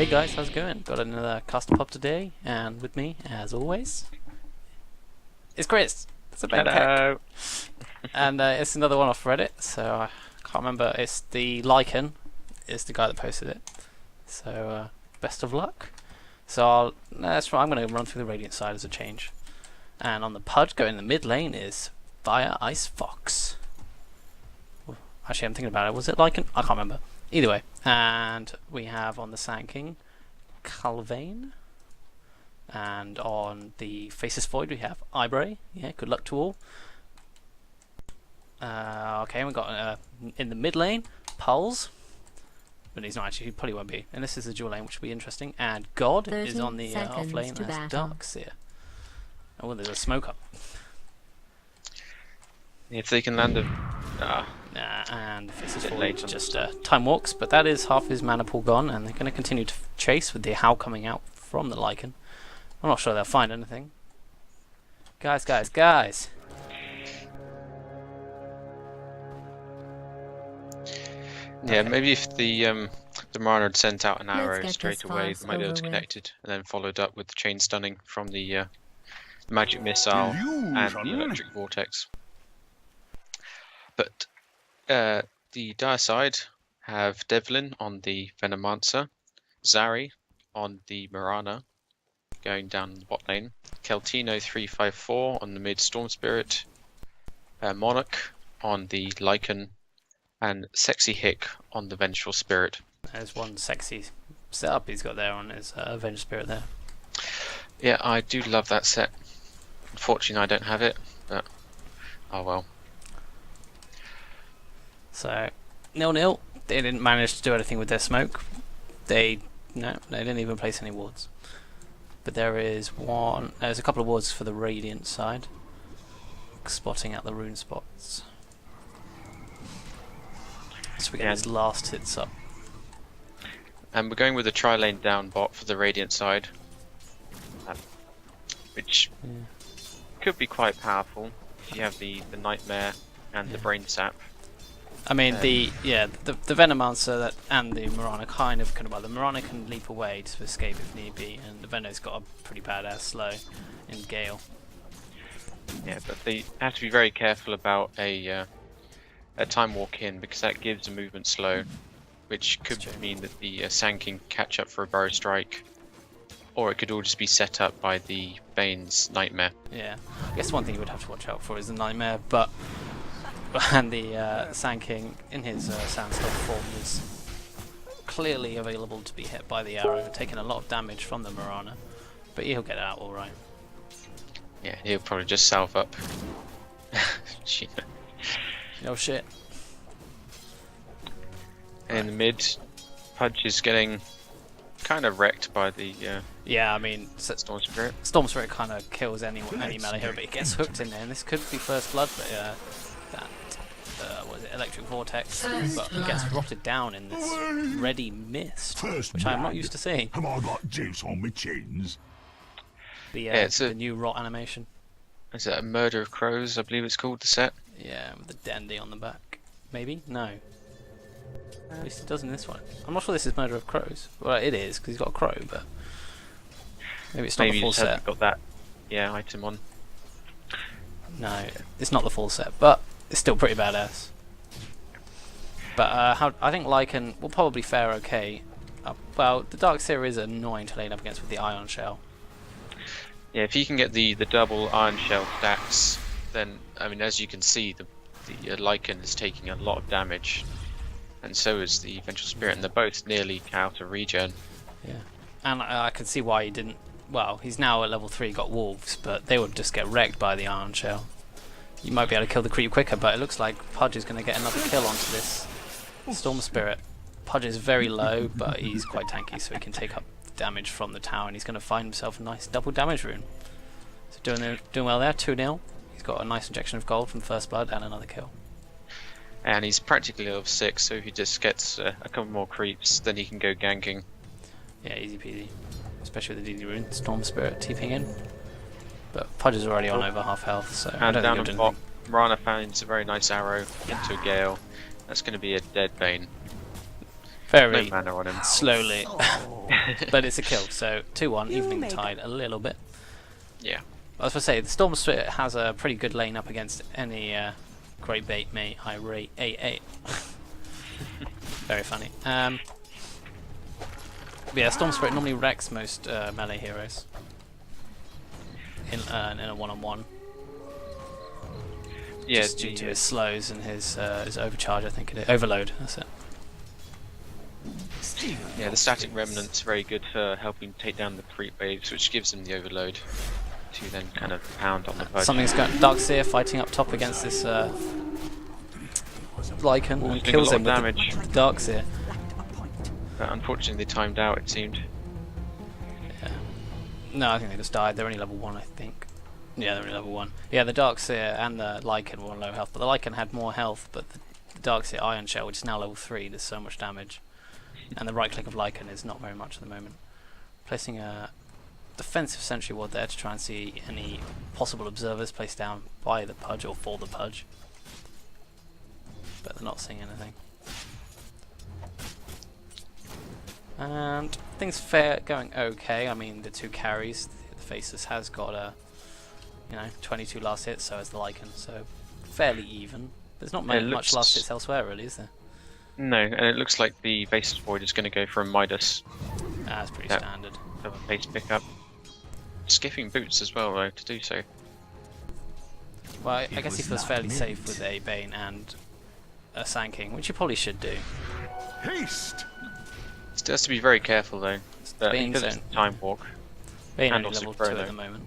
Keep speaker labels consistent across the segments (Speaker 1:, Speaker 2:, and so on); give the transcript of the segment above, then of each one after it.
Speaker 1: guys, how's it going? Got another custom pop today, and with me, as always, is Chris. It's a Xebenkeck. And it's another one off Reddit, so I can't remember. It's the Lycan, is the guy that posted it. So best of luck. So that's right. I'm going to run through the Radiant side as a change, and on the Pudge, going in the mid lane is Fire Ice Fox. Actually, I'm thinking about it. Was it Lycan? I can't remember. Either way, and we have on the Sand King, Calvain, and on the Faceless Void we have Ibray. Yeah, good luck to all. Okay, we got in the mid lane, Pulse, but he's not actually. He probably won't be. And this is the dual lane, which will be interesting. And God is on the off lane as Darkseer. Oh, there's a smoke up.
Speaker 2: If they can land a...
Speaker 1: and Faceless Void just time walks, but that is half his mana pool gone, and they're going to continue to chase with the Howl coming out from the Lycan. I'm not sure they'll find anything. Guys!
Speaker 2: Yeah, maybe if the Marauder had sent out an arrow straight away, they might be able to connect it, and then followed up with the chain stunning from the magic missile and the electric vortex. But the dire side have Devlin on the Venomancer, Zari on the Mirana, going down the bot lane, Keltino 354 on the mid Storm Spirit, Monarch on the Lycan, and Sexy Hick on the Vengeful Spirit.
Speaker 1: There's one sexy setup he's got there on his Vengeful Spirit there.
Speaker 2: Yeah, I do love that set. Unfortunately, I don't have it, but oh well.
Speaker 1: So 0-0. They didn't manage to do anything with their smoke. They didn't even place any wards. But there's a couple of wards for the Radiant side, spotting out the rune spots. So we get his last hits up.
Speaker 2: And we're going with a tri-lane down bot for the Radiant side, which could be quite powerful if you have the Nightmare and the Brain Sap.
Speaker 1: I mean, the Venomancer and the Mirana kind of well, the Mirana can leap away to escape if need be, and the Veno's got a pretty badass slow in Gale.
Speaker 2: Yeah, but they have to be very careful about a time walk in, because that gives a movement slow, which could mean that the Sand King catch up for a Burrow Strike, or it could all just be set up by the Bane's Nightmare. Yeah,
Speaker 1: I guess one thing you would have to watch out for is the Nightmare, and the Sand King in his Sandstorm form is clearly available to be hit by the arrow, taking a lot of damage from the Mirana, but he'll get it out alright.
Speaker 2: Yeah, he'll probably just salve up.
Speaker 1: No shit.
Speaker 2: And in the mid, Pudge is getting kind of wrecked by the
Speaker 1: yeah, I mean,
Speaker 2: Storm Spirit.
Speaker 1: Storm Spirit kind of kills any melee hero, but he gets hooked in there, and this could be first blood, but that was it, electric vortex, but he gets rotted down in this ready mist, which I'm not used to seeing.
Speaker 3: Have I got juice on my chins?
Speaker 1: The new rot animation.
Speaker 2: Is it a Murder of Crows? I believe it's called, the set.
Speaker 1: Yeah, with the dandy on the back. Maybe? No. At least it does in this one. I'm not sure this is Murder of Crows. Well, it is, because he's got a crow, but maybe it's not the full set.
Speaker 2: Got that item on.
Speaker 1: No, it's not the full set, but it's still pretty badass. But I think Lycan will probably fare okay. Well, the Darkseer is annoying to lane up against with the Ion Shell.
Speaker 2: Yeah, if you can get the double Iron Shell stacks, then, I mean, as you can see, the Lycan is taking a lot of damage, and so is the Vengeful Spirit, and they're both nearly out of regen.
Speaker 1: Yeah, and I can see why he didn't. Well, he's now at level 3, got Wolves, but they would just get wrecked by the Iron Shell. You might be able to kill the creep quicker, but it looks like Pudge is going to get another kill onto this Storm Spirit. Pudge is very low, but he's quite tanky, so he can take up damage from the tower, and he's going to find himself a nice double damage rune. So doing well there, 2-0. He's got a nice injection of gold from First Blood and another kill.
Speaker 2: And he's practically level 6, so if he just gets a couple more creeps, then he can go ganking.
Speaker 1: Yeah, easy peasy. Especially with the DD rune, Storm Spirit TPing in. But Pudge is already on over half health, so I don't
Speaker 2: down
Speaker 1: think
Speaker 2: on bot, Mirana finds a very nice arrow into a Gale. That's going to be a dead Bane.
Speaker 1: Very
Speaker 2: No mana on him.
Speaker 1: slowly, but it's a kill. So 2-1, evening the tide a little bit.
Speaker 2: Yeah.
Speaker 1: I was going to say, the Storm Spirit has a pretty good lane up against any Great Bait May Irate AA. Very funny. But yeah, Storm Spirit normally wrecks most melee heroes in a one-on-one.
Speaker 2: Yeah,
Speaker 1: Just due to his slows and his overcharge, I think it is. Overload, that's it.
Speaker 2: yeah, the static remnant's very good for helping take down the creep waves, which gives them the overload to then kind of pound on the budget.
Speaker 1: Something's going. Darkseer fighting up top against this Lycan and kills him with
Speaker 2: damage.
Speaker 1: the Darkseer.
Speaker 2: But unfortunately, they timed out. It seemed.
Speaker 1: Yeah. No, I think they just died. They're only level 1, I think. Yeah, they're only level 1. Yeah, the Darkseer and the Lycan were on low health, but the Lycan had more health, but the Darkseer Iron Shell, which is now level 3, does so much damage. And the right click of Lycan is not very much at the moment. Placing a defensive sentry ward there to try and see any possible observers placed down by the Pudge or for the Pudge. But they're not seeing anything. And things going okay. I mean, the 2 carries, the Faceless has got a 22 last hits, so has the Lycan, so fairly even. There's not much last hits elsewhere, really, is there?
Speaker 2: No, and it looks like the Faceless Void is going to go for a Midas.
Speaker 1: That's pretty standard.
Speaker 2: Of a base pickup. Skipping boots as well, though, to do so.
Speaker 1: Well, I guess he feels fairly safe with a Bane and a Sand King, which you probably should do.
Speaker 3: Haste!
Speaker 2: Still has to be very careful, though. Because it's Time Walk.
Speaker 1: Bane
Speaker 2: And
Speaker 1: only
Speaker 2: also
Speaker 1: level 2
Speaker 2: Chrono.
Speaker 1: at the moment.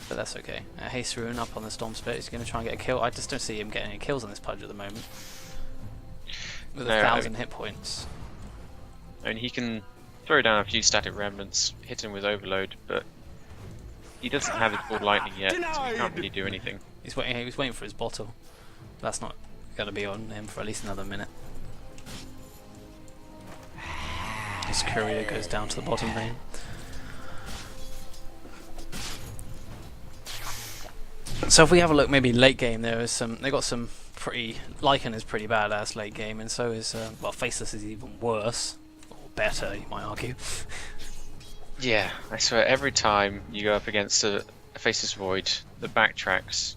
Speaker 1: But that's okay. Haste Rune up on the Storm Spirit. He's going to try and get a kill. I just don't see him getting any kills on this Pudge at the moment. With 1,000 hit points.
Speaker 2: And he can throw down a few static remnants, hit him with overload, but he doesn't have his full lightning yet, so he can't really do anything.
Speaker 1: He was waiting for his bottle. That's not going to be on him for at least another minute. His courier goes down to the bottom lane. So if we have a look, maybe late game, they got some pretty. Lycan is pretty badass late game, and so is well, Faceless is even worse or better, you might argue.
Speaker 2: Yeah, I swear every time you go up against a Faceless Void, the backtracks.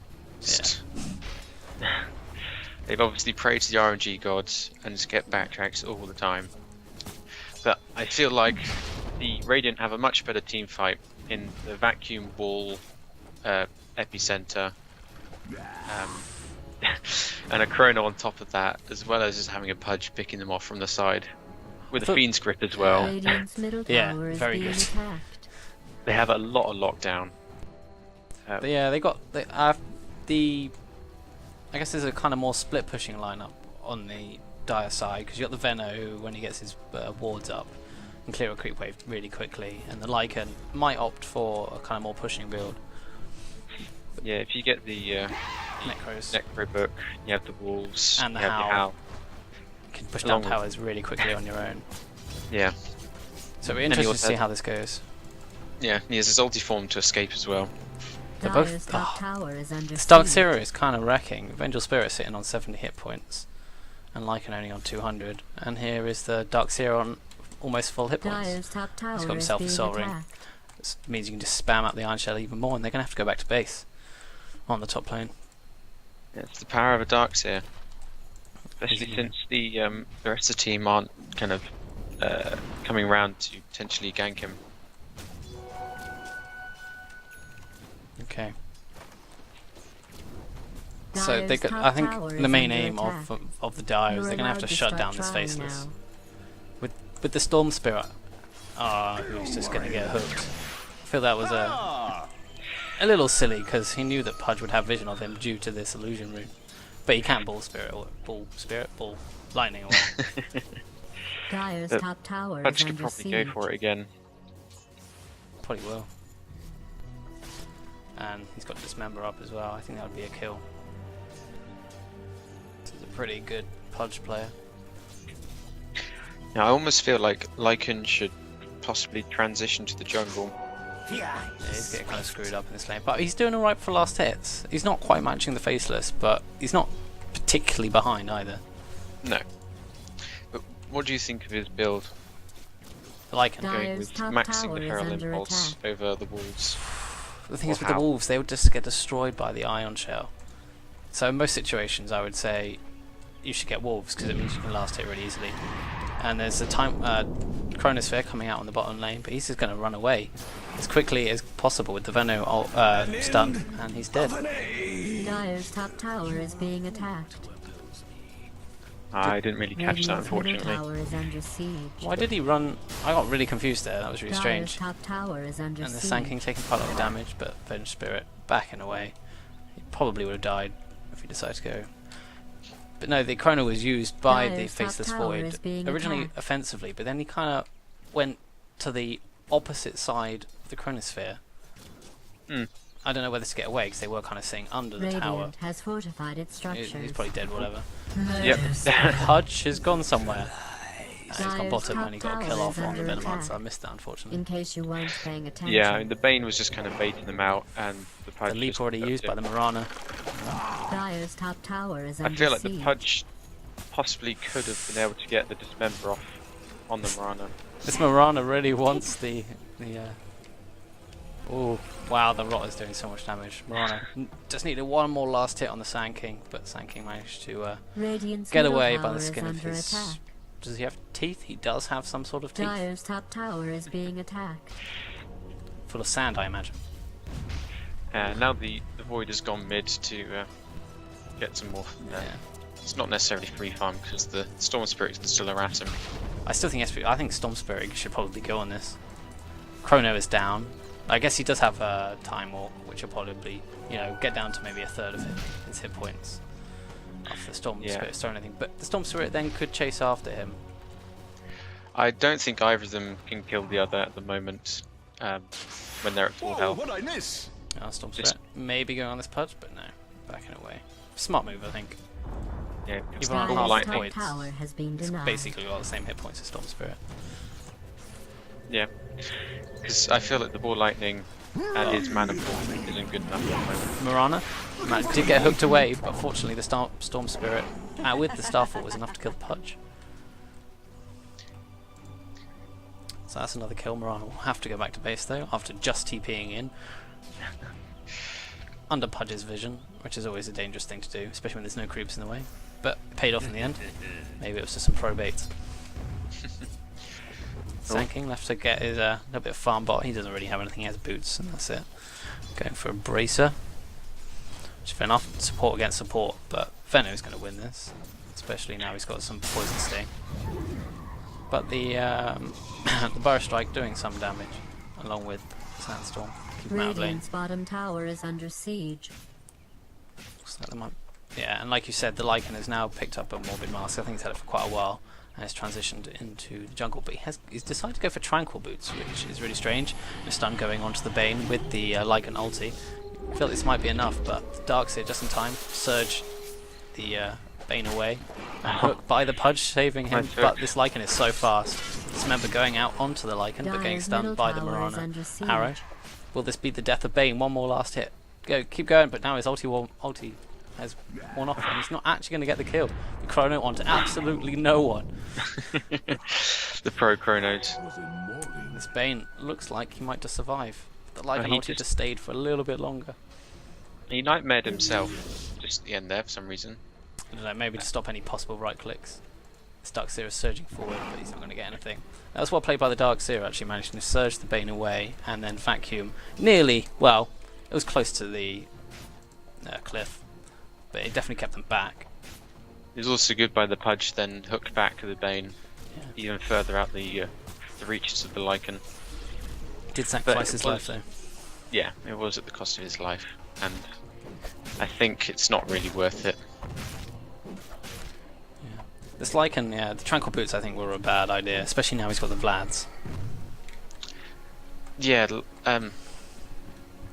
Speaker 2: They've obviously prayed to the RNG gods and just get backtracks all the time. But I feel like the Radiant have a much better team fight in the vacuum wall epicenter, and a Chrono on top of that, as well as just having a Pudge picking them off from the side, with a Fiend's Grip as well.
Speaker 1: Yeah, very good.
Speaker 2: They have a lot of lockdown.
Speaker 1: Yeah, they got the. I guess there's a kind of more split pushing lineup on the Dire side, because you got the Venno who, when he gets his wards up, can clear a creep wave really quickly, and the Lycan might opt for a kind of more pushing build.
Speaker 2: Yeah, if you get the Necro book, you have the wolves,
Speaker 1: and the
Speaker 2: you have the Howl.
Speaker 1: You can push down towers really quickly on your own.
Speaker 2: Yeah.
Speaker 1: So we're interested to see how this goes.
Speaker 2: Yeah, he has his ulti form to escape as well.
Speaker 1: They're both. This Darkseer is kind of wrecking. Vengeful Spirit sitting on 70 hit points, and Lycan only on 200. And here is the Darkseer on almost full hit points. He's got himself a Soul Ring. This means you can just spam out the Iron Shell even more, and they're going to have to go back to base on the top lane.
Speaker 2: Yeah, it's the power of a Darkseer. Especially since the rest of the team aren't kind of coming around to potentially gank him.
Speaker 1: Okay. So they could, I think the main aim of the Dire is they're going to have to shut down this Faceless. With the Storm Spirit, who's just going to get hooked. I feel that was a little silly, because he knew that Pudge would have vision of him due to this illusion rune. But he can't ball lightning away.
Speaker 4: Dire's top tower
Speaker 2: Pudge
Speaker 4: is
Speaker 2: could
Speaker 4: under
Speaker 2: probably
Speaker 4: siege.
Speaker 2: go for it again.
Speaker 1: Probably will. And he's got Dismember up as well. I think that would be a kill. This is a pretty good Pudge player.
Speaker 2: Now I almost feel like Lycan should possibly transition to the jungle.
Speaker 1: Yeah, he's getting kind of screwed up in this lane, but he's doing alright for last hits. He's not quite matching the Faceless, but he's not particularly behind either.
Speaker 2: No. What do you think of his build?
Speaker 1: The Lycan.
Speaker 2: Going with
Speaker 4: top
Speaker 2: maxing
Speaker 4: tower
Speaker 2: the
Speaker 4: is
Speaker 2: Feral
Speaker 4: under
Speaker 2: Impulse
Speaker 4: attack.
Speaker 2: over the wolves.
Speaker 1: The thing
Speaker 2: Or
Speaker 1: is with the
Speaker 2: how?
Speaker 1: wolves, they would just get destroyed by the ion shell. So in most situations, I would say you should get wolves because it means you can last hit really easily. And there's a time Chronosphere coming out on the bottom lane, but he's just going to run away as quickly as possible with the Veno stun, and he's dead.
Speaker 4: Dire's top tower is being attacked.
Speaker 2: I didn't really catch that,
Speaker 4: Radiant's middle
Speaker 2: unfortunately.
Speaker 4: tower is under siege.
Speaker 1: Why did he run? I got really confused there. That was really
Speaker 4: Dire's
Speaker 1: strange.
Speaker 4: top tower is under
Speaker 1: And the
Speaker 4: siege.
Speaker 1: Sand King taking quite a lot of damage, but Venge Spirit backing away. He probably would have died if he decided to go. But no, the Chrono was used by the
Speaker 4: Dire's top
Speaker 1: Faceless
Speaker 4: tower
Speaker 1: Void
Speaker 4: is being
Speaker 1: originally
Speaker 4: attacked.
Speaker 1: offensively, but then he kind of went to the opposite side of the Chronosphere. I don't know whether to get away because they were kind of sitting under the tower.
Speaker 4: Radiant has fortified its structures.
Speaker 1: He's probably dead, whatever.
Speaker 2: Yep.
Speaker 1: Pudge has gone somewhere. He's gone
Speaker 4: Dire's
Speaker 1: bottom
Speaker 4: top
Speaker 1: and he got a
Speaker 4: tower
Speaker 1: kill off
Speaker 4: is
Speaker 1: on the
Speaker 4: under
Speaker 1: Venomancer.
Speaker 4: attack.
Speaker 1: I missed that, unfortunately.
Speaker 4: In case you weren't paying attention.
Speaker 2: Yeah, I mean, the Bane was just kind of baiting them out, and the Pudge.
Speaker 1: The leap
Speaker 2: just
Speaker 1: already
Speaker 2: kept
Speaker 1: used
Speaker 2: it.
Speaker 1: by the Marana.
Speaker 4: Dire's top tower is
Speaker 2: I
Speaker 4: under
Speaker 2: feel like
Speaker 4: siege.
Speaker 2: the Pudge possibly could have been able to get the Dismember off on the Marana.
Speaker 1: This Marana really wants the oh wow, the Rot is doing so much damage. Marana just needed one more last hit on the Sand King, but Sand King managed to
Speaker 4: Radiant's
Speaker 1: get
Speaker 4: middle
Speaker 1: away by
Speaker 4: tower
Speaker 1: the
Speaker 4: is
Speaker 1: skin of
Speaker 4: under
Speaker 1: his.
Speaker 4: attack.
Speaker 1: Does he have teeth? He does have some sort of teeth,
Speaker 4: Dire's top tower is being attacked.
Speaker 1: full of sand, I imagine.
Speaker 2: Now the Void has gone mid to get some more from there.
Speaker 1: Yeah.
Speaker 2: It's not necessarily free farm because the Storm Spirit can still harass him.
Speaker 1: I still think I think Storm Spirit should probably go on this. Chrono is down. I guess he does have Time Walk, which will probably, get down to maybe a third of his hit points after the Storm Spirit or anything. But the Storm Spirit then could chase after him.
Speaker 2: I don't think either of them can kill the other at the moment when they're at full health.
Speaker 3: What'd I miss?
Speaker 1: Storm
Speaker 2: Just-
Speaker 1: Spirit maybe going on this Pudge, but no, backing away. Smart move, I think.
Speaker 2: Yeah,
Speaker 1: Even on
Speaker 2: Ball
Speaker 1: half
Speaker 2: Lightning.
Speaker 4: top
Speaker 1: points,
Speaker 4: tower has been
Speaker 1: it's
Speaker 4: denied.
Speaker 1: basically got the same hit points as Storm Spirit.
Speaker 2: Yeah, because I feel that the Ball Lightning and his Mana Pool isn't good enough at the moment.
Speaker 1: Marana did get hooked away, but fortunately the Storm Spirit with the Starfall was enough to kill the Pudge. So that's another kill. Marana will have to go back to base though, after just TPing in. Under Pudge's vision, which is always a dangerous thing to do, especially when there's no creeps in the way. But it paid off in the end. Maybe it was just some probate. Sand King left to get his little bit of farm bot. He doesn't really have anything. He has boots, and that's it. Going for a bracer, which is fair enough. Support against support, but Veno's going to win this, especially now he's got some poison sting. But the the Burrow Strike doing some damage, along with Sandstorm. Keep him out of lane.
Speaker 4: Radiant's bottom tower is under siege.
Speaker 1: Looks like they might. Yeah, and like you said, the Lycan has now picked up a Morbid Mask. I think he's had it for quite a while, and has transitioned into the jungle. But he's decided to go for Tranquil Boots, which is really strange. The stun going onto the Bane with the Lycan ulti. I feel this might be enough, but Darkseer just in time. Surge the Bane away, and hook by the Pudge, saving him.
Speaker 2: Nice hook.
Speaker 1: But this Lycan is so fast. Dismember going out onto the Lycan, but getting
Speaker 4: Dire's
Speaker 1: stunned
Speaker 4: middle
Speaker 1: by the
Speaker 4: tower is
Speaker 1: Marana
Speaker 4: under siege.
Speaker 1: arrow. Will this be the death of Bane? One more last hit. Go, keep going, but now his ulti has worn off, and he's not actually going to get the kill. The Chrono onto absolutely no one.
Speaker 2: The Pro Chronos.
Speaker 1: This Bane looks like he might just survive. The Lycan
Speaker 2: he
Speaker 1: ulti just stayed for a little bit longer.
Speaker 2: He nightmared himself just at the end there for some reason.
Speaker 1: I don't know, maybe to stop any possible right clicks. This Darkseer is surging forward, but he's not going to get anything. That was well played by the Darkseer, actually managing to surge the Bane away and then vacuum nearly, well, it was close to the cliff, but it definitely kept them back.
Speaker 2: He was also good by the Pudge, then hooked back to the Bane,
Speaker 1: Yeah.
Speaker 2: even further out the reaches of the Lycan.
Speaker 1: Did sacrifice
Speaker 2: it
Speaker 1: his
Speaker 2: was-
Speaker 1: life though.
Speaker 2: Yeah, it was at the cost of his life, and I think it's not really worth it.
Speaker 1: This Lycan, yeah, the Tranquil Boots I think were a bad idea, especially now he's got the Vlads.
Speaker 2: Yeah,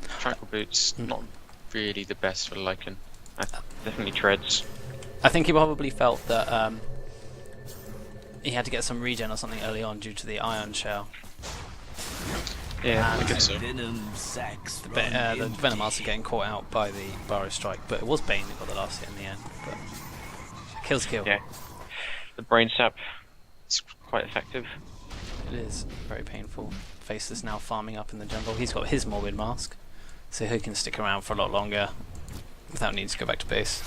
Speaker 2: Tranquil Boots, not really the best for Lycan. Definitely treads.
Speaker 1: I think he probably felt that he had to get some regen or something early on due to the Ion Shell.
Speaker 2: Yeah, I guess so.
Speaker 1: The Venomancer getting caught out by the Burrow Strike, but it was Bane who got the last hit in the end. But kill's kill.
Speaker 2: Yeah. The Brain Sap It's quite effective.
Speaker 1: It is very painful. Faceless now farming up in the jungle. He's got his Morbid Mask, so he can stick around for a lot longer without needing to go back to base.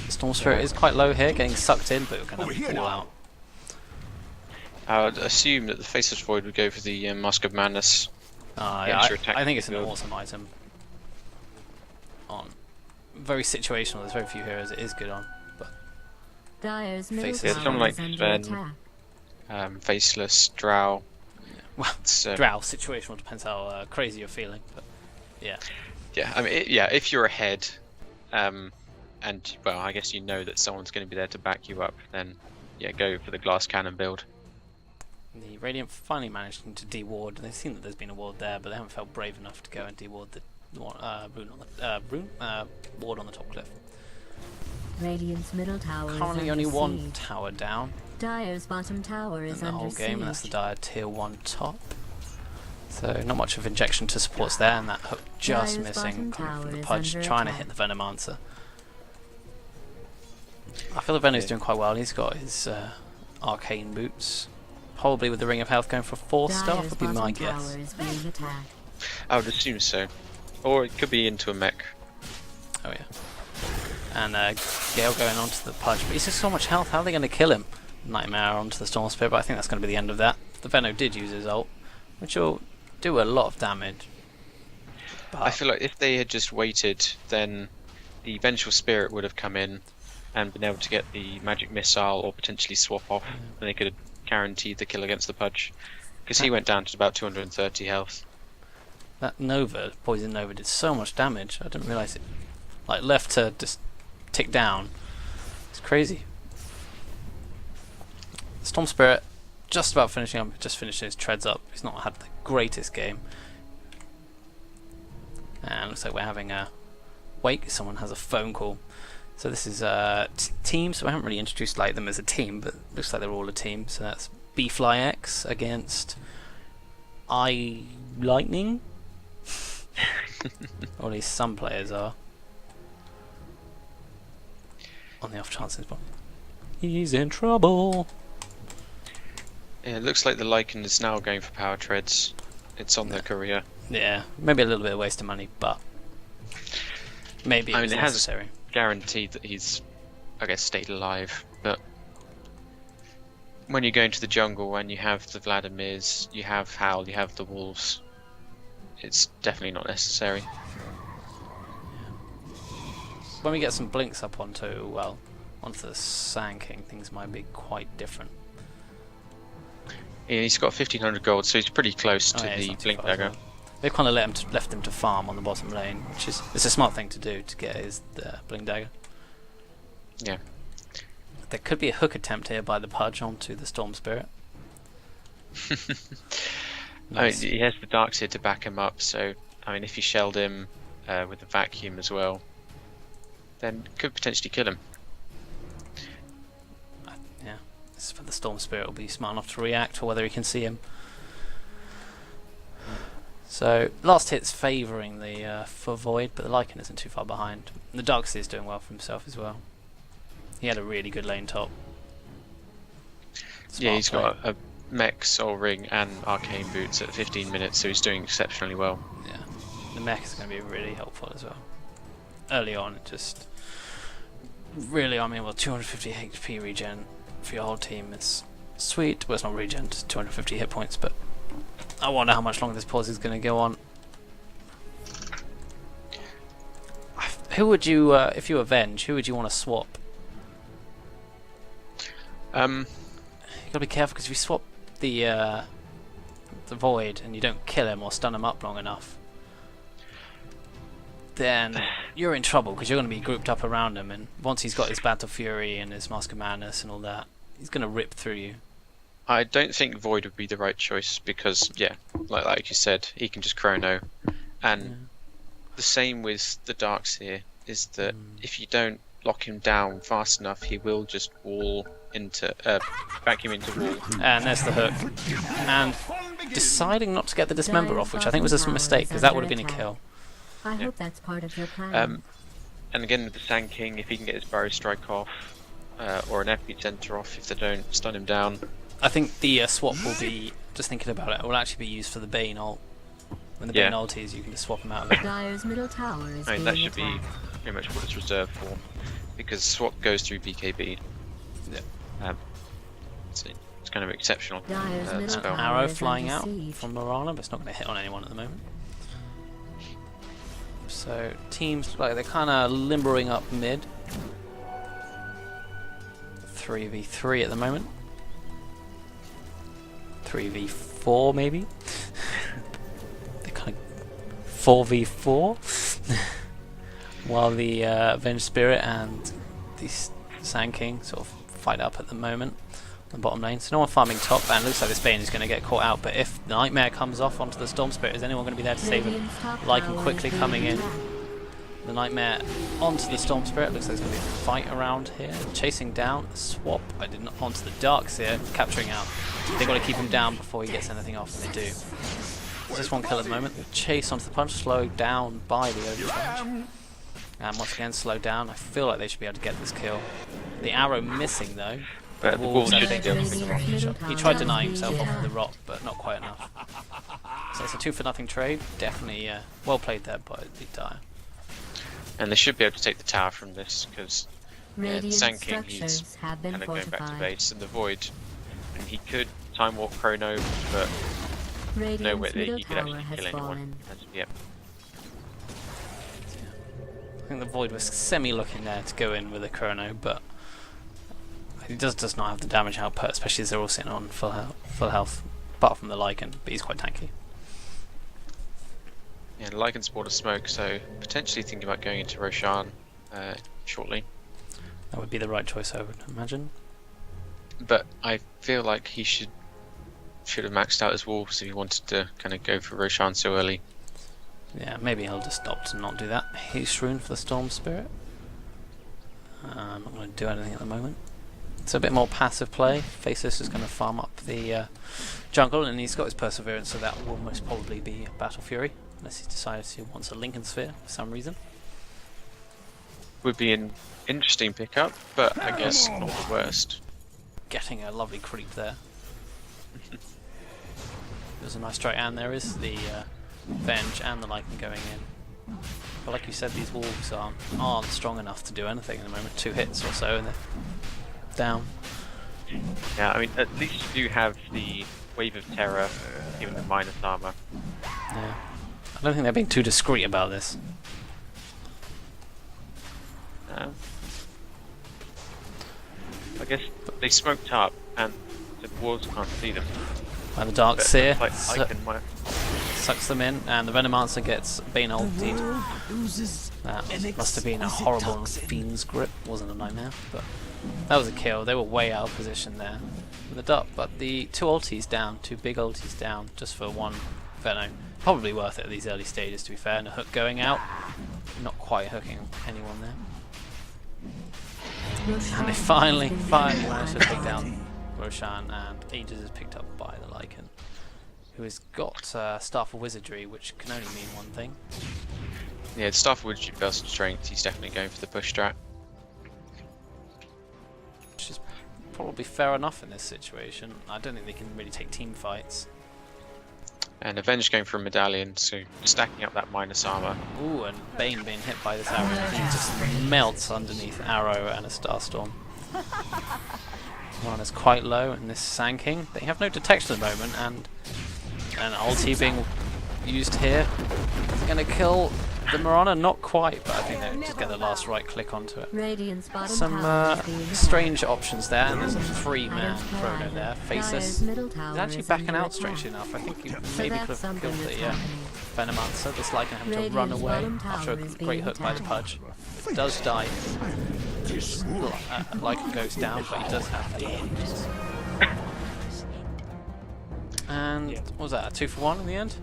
Speaker 1: Storm Spirit is quite low here, getting sucked in, but we're going to pull out.
Speaker 2: I would assume that the Faceless Void would go for the Mask of Madness.
Speaker 1: Yeah, I think it's an awesome item. On very situational, there's very few heroes it is good on. But
Speaker 4: Dire's middle
Speaker 1: Faces.
Speaker 4: tower
Speaker 2: Someone like
Speaker 4: is under
Speaker 2: Sven.
Speaker 4: attack.
Speaker 2: Faceless, Drow.
Speaker 1: well,
Speaker 2: It's,
Speaker 1: Drow situational depends how crazy you're feeling. But yeah,
Speaker 2: yeah, I mean, if you're ahead, and well, I guess you know that someone's going to be there to back you up, then yeah, go for the glass cannon build.
Speaker 1: the Radiant finally managed to deward. They've seen that there's been a ward there, but they haven't felt brave enough to go and deward the ward on the top cliff.
Speaker 4: Radiant's middle tower is
Speaker 1: Currently
Speaker 4: under
Speaker 1: only one
Speaker 4: siege.
Speaker 1: tower down
Speaker 4: Dire's bottom tower
Speaker 1: in
Speaker 4: is
Speaker 1: the
Speaker 4: under
Speaker 1: whole game, and that's the
Speaker 4: siege.
Speaker 1: Dire tier 1 top. So not much of injection to supports there, and that hook just
Speaker 4: Dire's
Speaker 1: missing
Speaker 4: bottom
Speaker 1: coming from
Speaker 4: tower
Speaker 1: the
Speaker 4: is
Speaker 1: Pudge,
Speaker 4: under
Speaker 1: trying to
Speaker 4: attack.
Speaker 1: hit the Venomancer. I feel the Veno's doing quite well. He's got his arcane boots, probably with the Ring of Health going for 4-star
Speaker 4: Dire's
Speaker 1: would be my
Speaker 4: bottom
Speaker 1: guess.
Speaker 4: tower is being attacked.
Speaker 2: I would assume so. Or it could be into a mech.
Speaker 1: Oh yeah. And Gale going onto the Pudge, but he's just so much health. How are they going to kill him? Nightmare onto the Storm Spirit, but I think that's going to be the end of that. The Veno did use his ult, which will do a lot of damage. But
Speaker 2: I feel like if they had just waited, then the Vengeful Spirit would have come in and been able to get the magic missile or potentially swap off, and they could have guaranteed the kill against the Pudge. Because he went down to about 230 health.
Speaker 1: that Nova, Poison Nova, did so much damage. I didn't realise it. Like left to just tick down. It's crazy. Storm Spirit just about finishing up, just finishing his treads up. He's not had the greatest game. And looks like we're having a wake. Someone has a phone call. So this is a team, so I haven't really introduced like them as a team, but looks like they're all a team. So that's B-Fly X against I Lightning. Or at least some players are. On the off chance he's in trouble.
Speaker 2: Yeah, it looks like the Lycan is now going for power treads. It's on their career.
Speaker 1: Yeah, maybe a little bit of waste of money, but maybe
Speaker 2: I
Speaker 1: it was
Speaker 2: mean, it has-
Speaker 1: necessary.
Speaker 2: Guaranteed that he's, I guess, stayed alive. But when you go into the jungle and you have the Vladimirs, you have Howl, you have the Wolves, it's definitely not necessary.
Speaker 1: When we get some blinks up onto the Sand King, things might be quite different.
Speaker 2: Yeah, he's got 1500 gold, so he's pretty close to
Speaker 1: Oh, yeah, he's
Speaker 2: the
Speaker 1: not too
Speaker 2: Blink
Speaker 1: far as
Speaker 2: Dagger.
Speaker 1: well. They've kind of left him to farm on the bottom lane, which is it's a smart thing to do to get his Blink Dagger.
Speaker 2: Yeah.
Speaker 1: There could be a hook attempt here by the Pudge onto the Storm Spirit. Nice.
Speaker 2: I mean, he has the Darkseer to back him up, so I mean, if you shelled him with the vacuum as well, then could potentially kill him.
Speaker 1: Yeah, this is for the Storm Spirit will be smart enough to react, or whether he can see him. So last hit's favouring the for Void, but the Lycan isn't too far behind. And the Darkseer is doing well for himself as well. He had a really good lane top.
Speaker 2: Yeah, he's
Speaker 1: Smart
Speaker 2: got a mech, soul ring, and arcane boots at 15 minutes, so he's doing exceptionally well.
Speaker 1: play. Yeah, the mech is going to be really helpful as well. Early on, it just really, I mean, well, 250 HP regen for your whole team is sweet. Well, it's not regen, it's 250 hit points, but I wonder how much longer this pause is going to go on. Who would you, if you were Venge, who would you want to swap? You gotta be careful, because if you swap the Void and you don't kill him or stun him up long enough, then you're in trouble, because you're going to be grouped up around him, and once he's got his Battle Fury and his Mask of Madness and all that, he's going to rip through you.
Speaker 2: I don't think Void would be the right choice because, yeah, like you said, he can just chrono. And the same with the Darkseer is that if you don't lock him down fast enough, he will just wall into vacuum into wall.
Speaker 1: And there's the hook. And deciding not to get the Dismember off, which I think was a mistake, because that would have been a kill.
Speaker 4: I
Speaker 2: Yeah.
Speaker 4: hope that's part of your plan.
Speaker 2: And again with the Sand King, if he can get his Burrow Strike off, or an Epicenter off if they don't stun him down,
Speaker 1: I think the swap will be, just thinking about it, will actually be used for the Bane ult. When the Bane ulties, you can just swap them out of it.
Speaker 4: Dire's middle tower is
Speaker 2: I mean,
Speaker 4: being
Speaker 2: that should be
Speaker 4: attacked.
Speaker 2: pretty much what it's reserved for, because swap goes through BKB.
Speaker 1: Yeah.
Speaker 2: It's kind of exceptional
Speaker 4: Dire's middle
Speaker 2: spell.
Speaker 4: tower
Speaker 1: Arrow
Speaker 4: is
Speaker 1: flying
Speaker 4: under
Speaker 1: out
Speaker 4: siege.
Speaker 1: from Mirana, but it's not going to hit on anyone at the moment. So teams look like they're kind of limbering up mid. 3v3 at the moment. 3v4 maybe. They're kind of 4v4. While the Avenged Spirit and the Sand King sort of fight up at the moment on the bottom lane. So no one farming top, and looks like this Bane is going to get caught out. But if Nightmare comes off onto the Storm Spirit, is anyone going to be there to save him?
Speaker 4: Radiant's top
Speaker 1: Lycan
Speaker 4: tower
Speaker 1: quickly
Speaker 4: is being
Speaker 1: coming in.
Speaker 4: attacked.
Speaker 1: The Nightmare onto the Storm Spirit. Looks like there's going to be a fight around here. Chasing down. Swap. I did not onto the Darks here. Capturing out. They've got to keep him down before he gets anything off, and they do. There's just one kill at the moment. Chase onto the punch. Slowed down by the overcharge. And once again, slowed down. I feel like they should be able to get this kill. The arrow missing though.
Speaker 2: But the wall should
Speaker 1: He
Speaker 2: be able to pick it up.
Speaker 1: tried denying himself off of the rock, but not quite enough. So it's a 2-for-0 trade. Definitely well played there by the Dire.
Speaker 2: And they should be able to take the tower from this, because the
Speaker 4: Radiant
Speaker 2: Sand King, he's
Speaker 4: structures have been
Speaker 2: kind of going back to
Speaker 4: fortified.
Speaker 2: base, and the Void, and he could time warp Chrono, but no way
Speaker 4: Radiant's
Speaker 2: that
Speaker 4: middle
Speaker 2: he could
Speaker 4: tower
Speaker 2: actually
Speaker 4: has
Speaker 2: kill anyone.
Speaker 4: fallen.
Speaker 2: Yep.
Speaker 1: I think the Void was semi-looking there to go in with a Chrono, but he does not have the damage output, especially as they're all sitting on full health, apart from the Lycan, but he's quite tanky.
Speaker 2: Yeah, Lycan's bought a smoke, so potentially thinking about going into Roshan shortly.
Speaker 1: That would be the right choice, I would imagine.
Speaker 2: But I feel like he should have maxed out his wolves if he wanted to kind of go for Roshan so early.
Speaker 1: Yeah, maybe he'll just opt to not do that. He's Shroon for the Storm Spirit. I'm not going to do anything at the moment. It's a bit more passive play. Faceless is going to farm up the jungle, and he's got his Perseverance, so that will most probably be Battle Fury, unless he decides he wants a Lincoln Sphere for some reason.
Speaker 2: Would be an interesting pickup, but I guess not the worst.
Speaker 1: Getting a lovely creep there. There's a nice strike, and there is the Venge and the Lycan going in. But like you said, these wolves aren't strong enough to do anything at the moment. 2 hits or so, and they're down.
Speaker 2: Yeah, I mean, at least you do have the Wave of Terror, even the minus armor.
Speaker 1: Yeah. I don't think they're being too discreet about this.
Speaker 2: I guess they smoked up, and the wolves can't see them.
Speaker 1: And the Dark
Speaker 2: But
Speaker 1: Seer
Speaker 2: like Lycan might.
Speaker 1: sucks them in, and the Venomancer gets Bane ultied. That must have been a horrible Fiend's Grip. Wasn't a nightmare, but that was a kill. They were way out of position there. With the Duck, but the 2 ultis down, 2 big ultis down, just for 1 Venom. Probably worth it at these early stages, to be fair. And a hook going out, not quite hooking anyone there. And they finally managed to take down Roshan, and Aegis is picked up by the Lycan, who has got Staff of Wizardry, which can only mean one thing.
Speaker 2: Yeah, the Staff of Wizardry Burst Strength, he's definitely going for the push strat.
Speaker 1: Which is probably fair enough in this situation. I don't think they can really take team fights.
Speaker 2: And Avenge going for a Medallion, so stacking up that minus armor.
Speaker 1: Ooh, and Bane being hit by this arrow. He just melts underneath Arrow and a Starstorm. One is quite low, and this Sand King, they have no detection at the moment, and an ulti being used here. It's going to kill the Mirana, not quite, but I think they just get the last right click onto it.
Speaker 4: Radiant's bottom
Speaker 1: Some
Speaker 4: tower is being attacked.
Speaker 1: strange options there, and there's a 3-man Chrono there. Faceless.
Speaker 4: Dire's middle
Speaker 1: He's
Speaker 4: tower
Speaker 1: actually
Speaker 4: is
Speaker 1: backing
Speaker 4: under
Speaker 1: out,
Speaker 4: attack.
Speaker 1: strangely enough. I think he
Speaker 4: So
Speaker 1: maybe
Speaker 4: that's
Speaker 1: could have
Speaker 4: something
Speaker 1: killed
Speaker 4: that's
Speaker 1: the
Speaker 4: happening.
Speaker 1: Venomancer. This Lycan having to run
Speaker 4: Radiant's
Speaker 1: away
Speaker 4: bottom
Speaker 1: after a
Speaker 4: tower is
Speaker 1: great
Speaker 4: being
Speaker 1: hook by the
Speaker 4: attacked.
Speaker 1: Pudge. It does die. Lycan goes down, but he does have the Aegis. And what was that, a 2-for-1 in the end?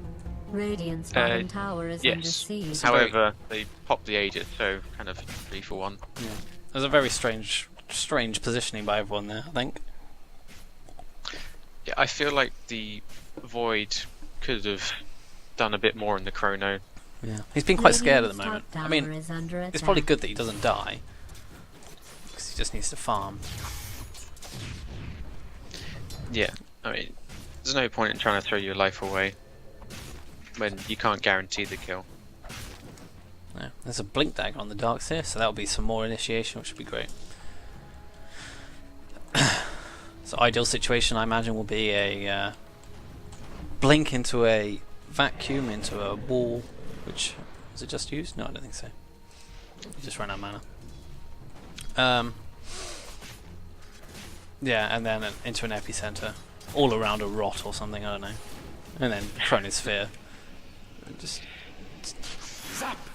Speaker 4: Radiant's bottom tower is under
Speaker 2: Yes.
Speaker 4: siege.
Speaker 2: However, they popped the Aegis, so kind of 3 for 1.
Speaker 1: Yeah. It was a very strange positioning by everyone there, I think.
Speaker 2: Yeah, I feel like the Void could have done a bit more in the Chrono.
Speaker 1: Yeah. He's been quite scared at the
Speaker 4: Radiant's top
Speaker 1: moment. I
Speaker 4: tower
Speaker 1: mean,
Speaker 4: is under
Speaker 1: it's
Speaker 4: attack.
Speaker 1: probably good that he doesn't die, because he just needs to farm.
Speaker 2: Yeah, I mean, there's no point in trying to throw your life away when you can't guarantee the kill.
Speaker 1: Yeah. There's a blink dagger on the Darkseer, so that'll be some more initiation, which would be great. So ideal situation, I imagine, will be a blink into a vacuum into a wall, which was it just used? No, I don't think so. You just ran out of mana. Yeah, and then into an epicenter, all around a rot or something. I don't know, and then Chronosphere. Just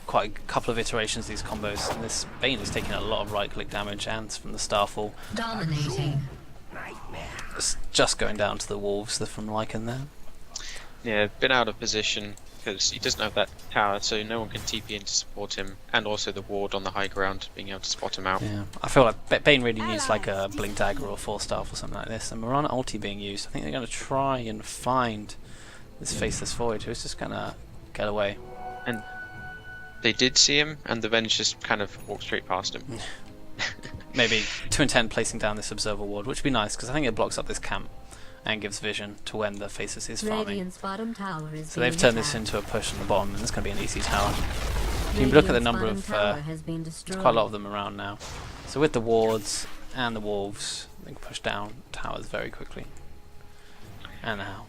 Speaker 1: quite a couple of iterations of these combos. And this Bane is taking a lot of right-click damage and from the Starfall.
Speaker 4: Dominating.
Speaker 1: It's just going down to the wolves from Lycan there.
Speaker 2: Yeah, been out of position because he doesn't have that tower, so no one can TP in to support him, and also the ward on the high ground, being able to spot him out.
Speaker 1: Yeah, I feel like Bane really needs like a blink dagger or 4-staff or something like this. And Mirana ulti being used. I think they're going to try and find this faceless void who's just going to get away.
Speaker 2: And they did see him, and the Venge just kind of walked straight past him.
Speaker 1: Maybe 2 and 10 placing down this observer ward, which would be nice because I think it blocks up this camp and gives vision to when the faceless is farming.
Speaker 4: Radiant's bottom tower is
Speaker 1: So they've turned this into a push on the bottom, and it's going to be an easy tower. If you look at the number of, there's quite a lot of them around now. So with the wards and the wolves, they can push down towers very quickly. And now,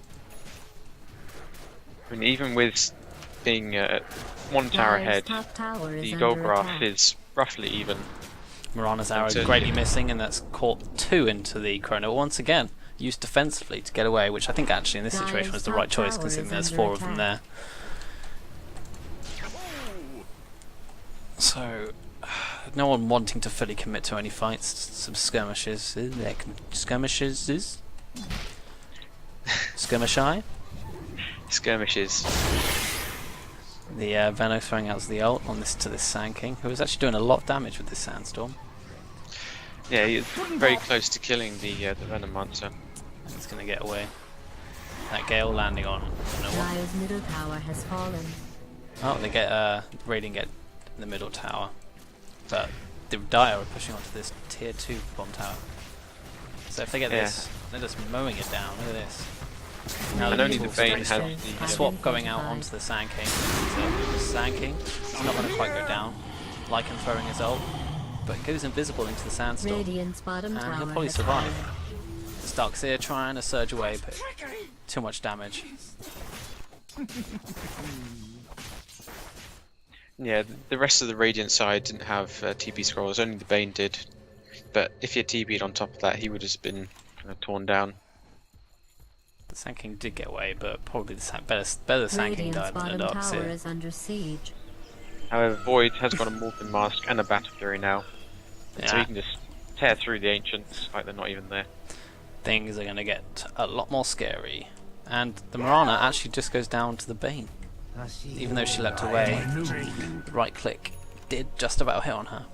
Speaker 2: I mean, even with being one tower ahead, the gold graph is roughly even.
Speaker 1: Mirana's arrow greatly missing, and that's caught 2 into the Chrono once again. Used defensively to get away, which I think actually in this situation was the right choice considering there's 4 of them there. So, no one wanting to fully commit to any fights, some skirmishes, skirmishy?
Speaker 2: Skirmishes.
Speaker 1: The Veno throwing out the ult on this to this Sand King, who was actually doing a lot of damage with this Sandstorm.
Speaker 2: Yeah, he's very close to killing the Venom Monster.
Speaker 1: He's going to get away. That Gale landing on, you know what?
Speaker 4: Dire's middle tower has fallen.
Speaker 1: Oh, they get Radiant get in the middle tower, but the Dire are pushing onto this tier 2 bomb tower. So if they get this, they're just mowing it down. Look at this. Now
Speaker 2: and only the Bane has
Speaker 1: the swap going out onto the Sand King. So the Sand King is not going to quite go down. Lycan throwing his ult, but it goes invisible into the Sandstorm,
Speaker 4: Radiant's bottom
Speaker 1: and
Speaker 4: tower
Speaker 1: he'll probably
Speaker 4: has
Speaker 1: survive.
Speaker 4: fallen.
Speaker 1: This Darkseer trying to surge away, but too much damage.
Speaker 2: Yeah, the rest of the Radiant side didn't have TP scrolls, only the Bane did. But if he had TP'd on top of that, he would have been kind of torn down.
Speaker 1: The Sand King did get away, but probably the better Sand King died than the
Speaker 4: Radiant's bottom tower
Speaker 1: Darkseer.
Speaker 4: is under siege.
Speaker 2: However, Void has got a Morphin Mask and a Battle Fury now. So he can just tear through the Ancients like they're not even there.
Speaker 1: Things are going to get a lot more scary. And the Mirana actually just goes down to the Bane. Even though she leapt away, the right click did just about hit on her.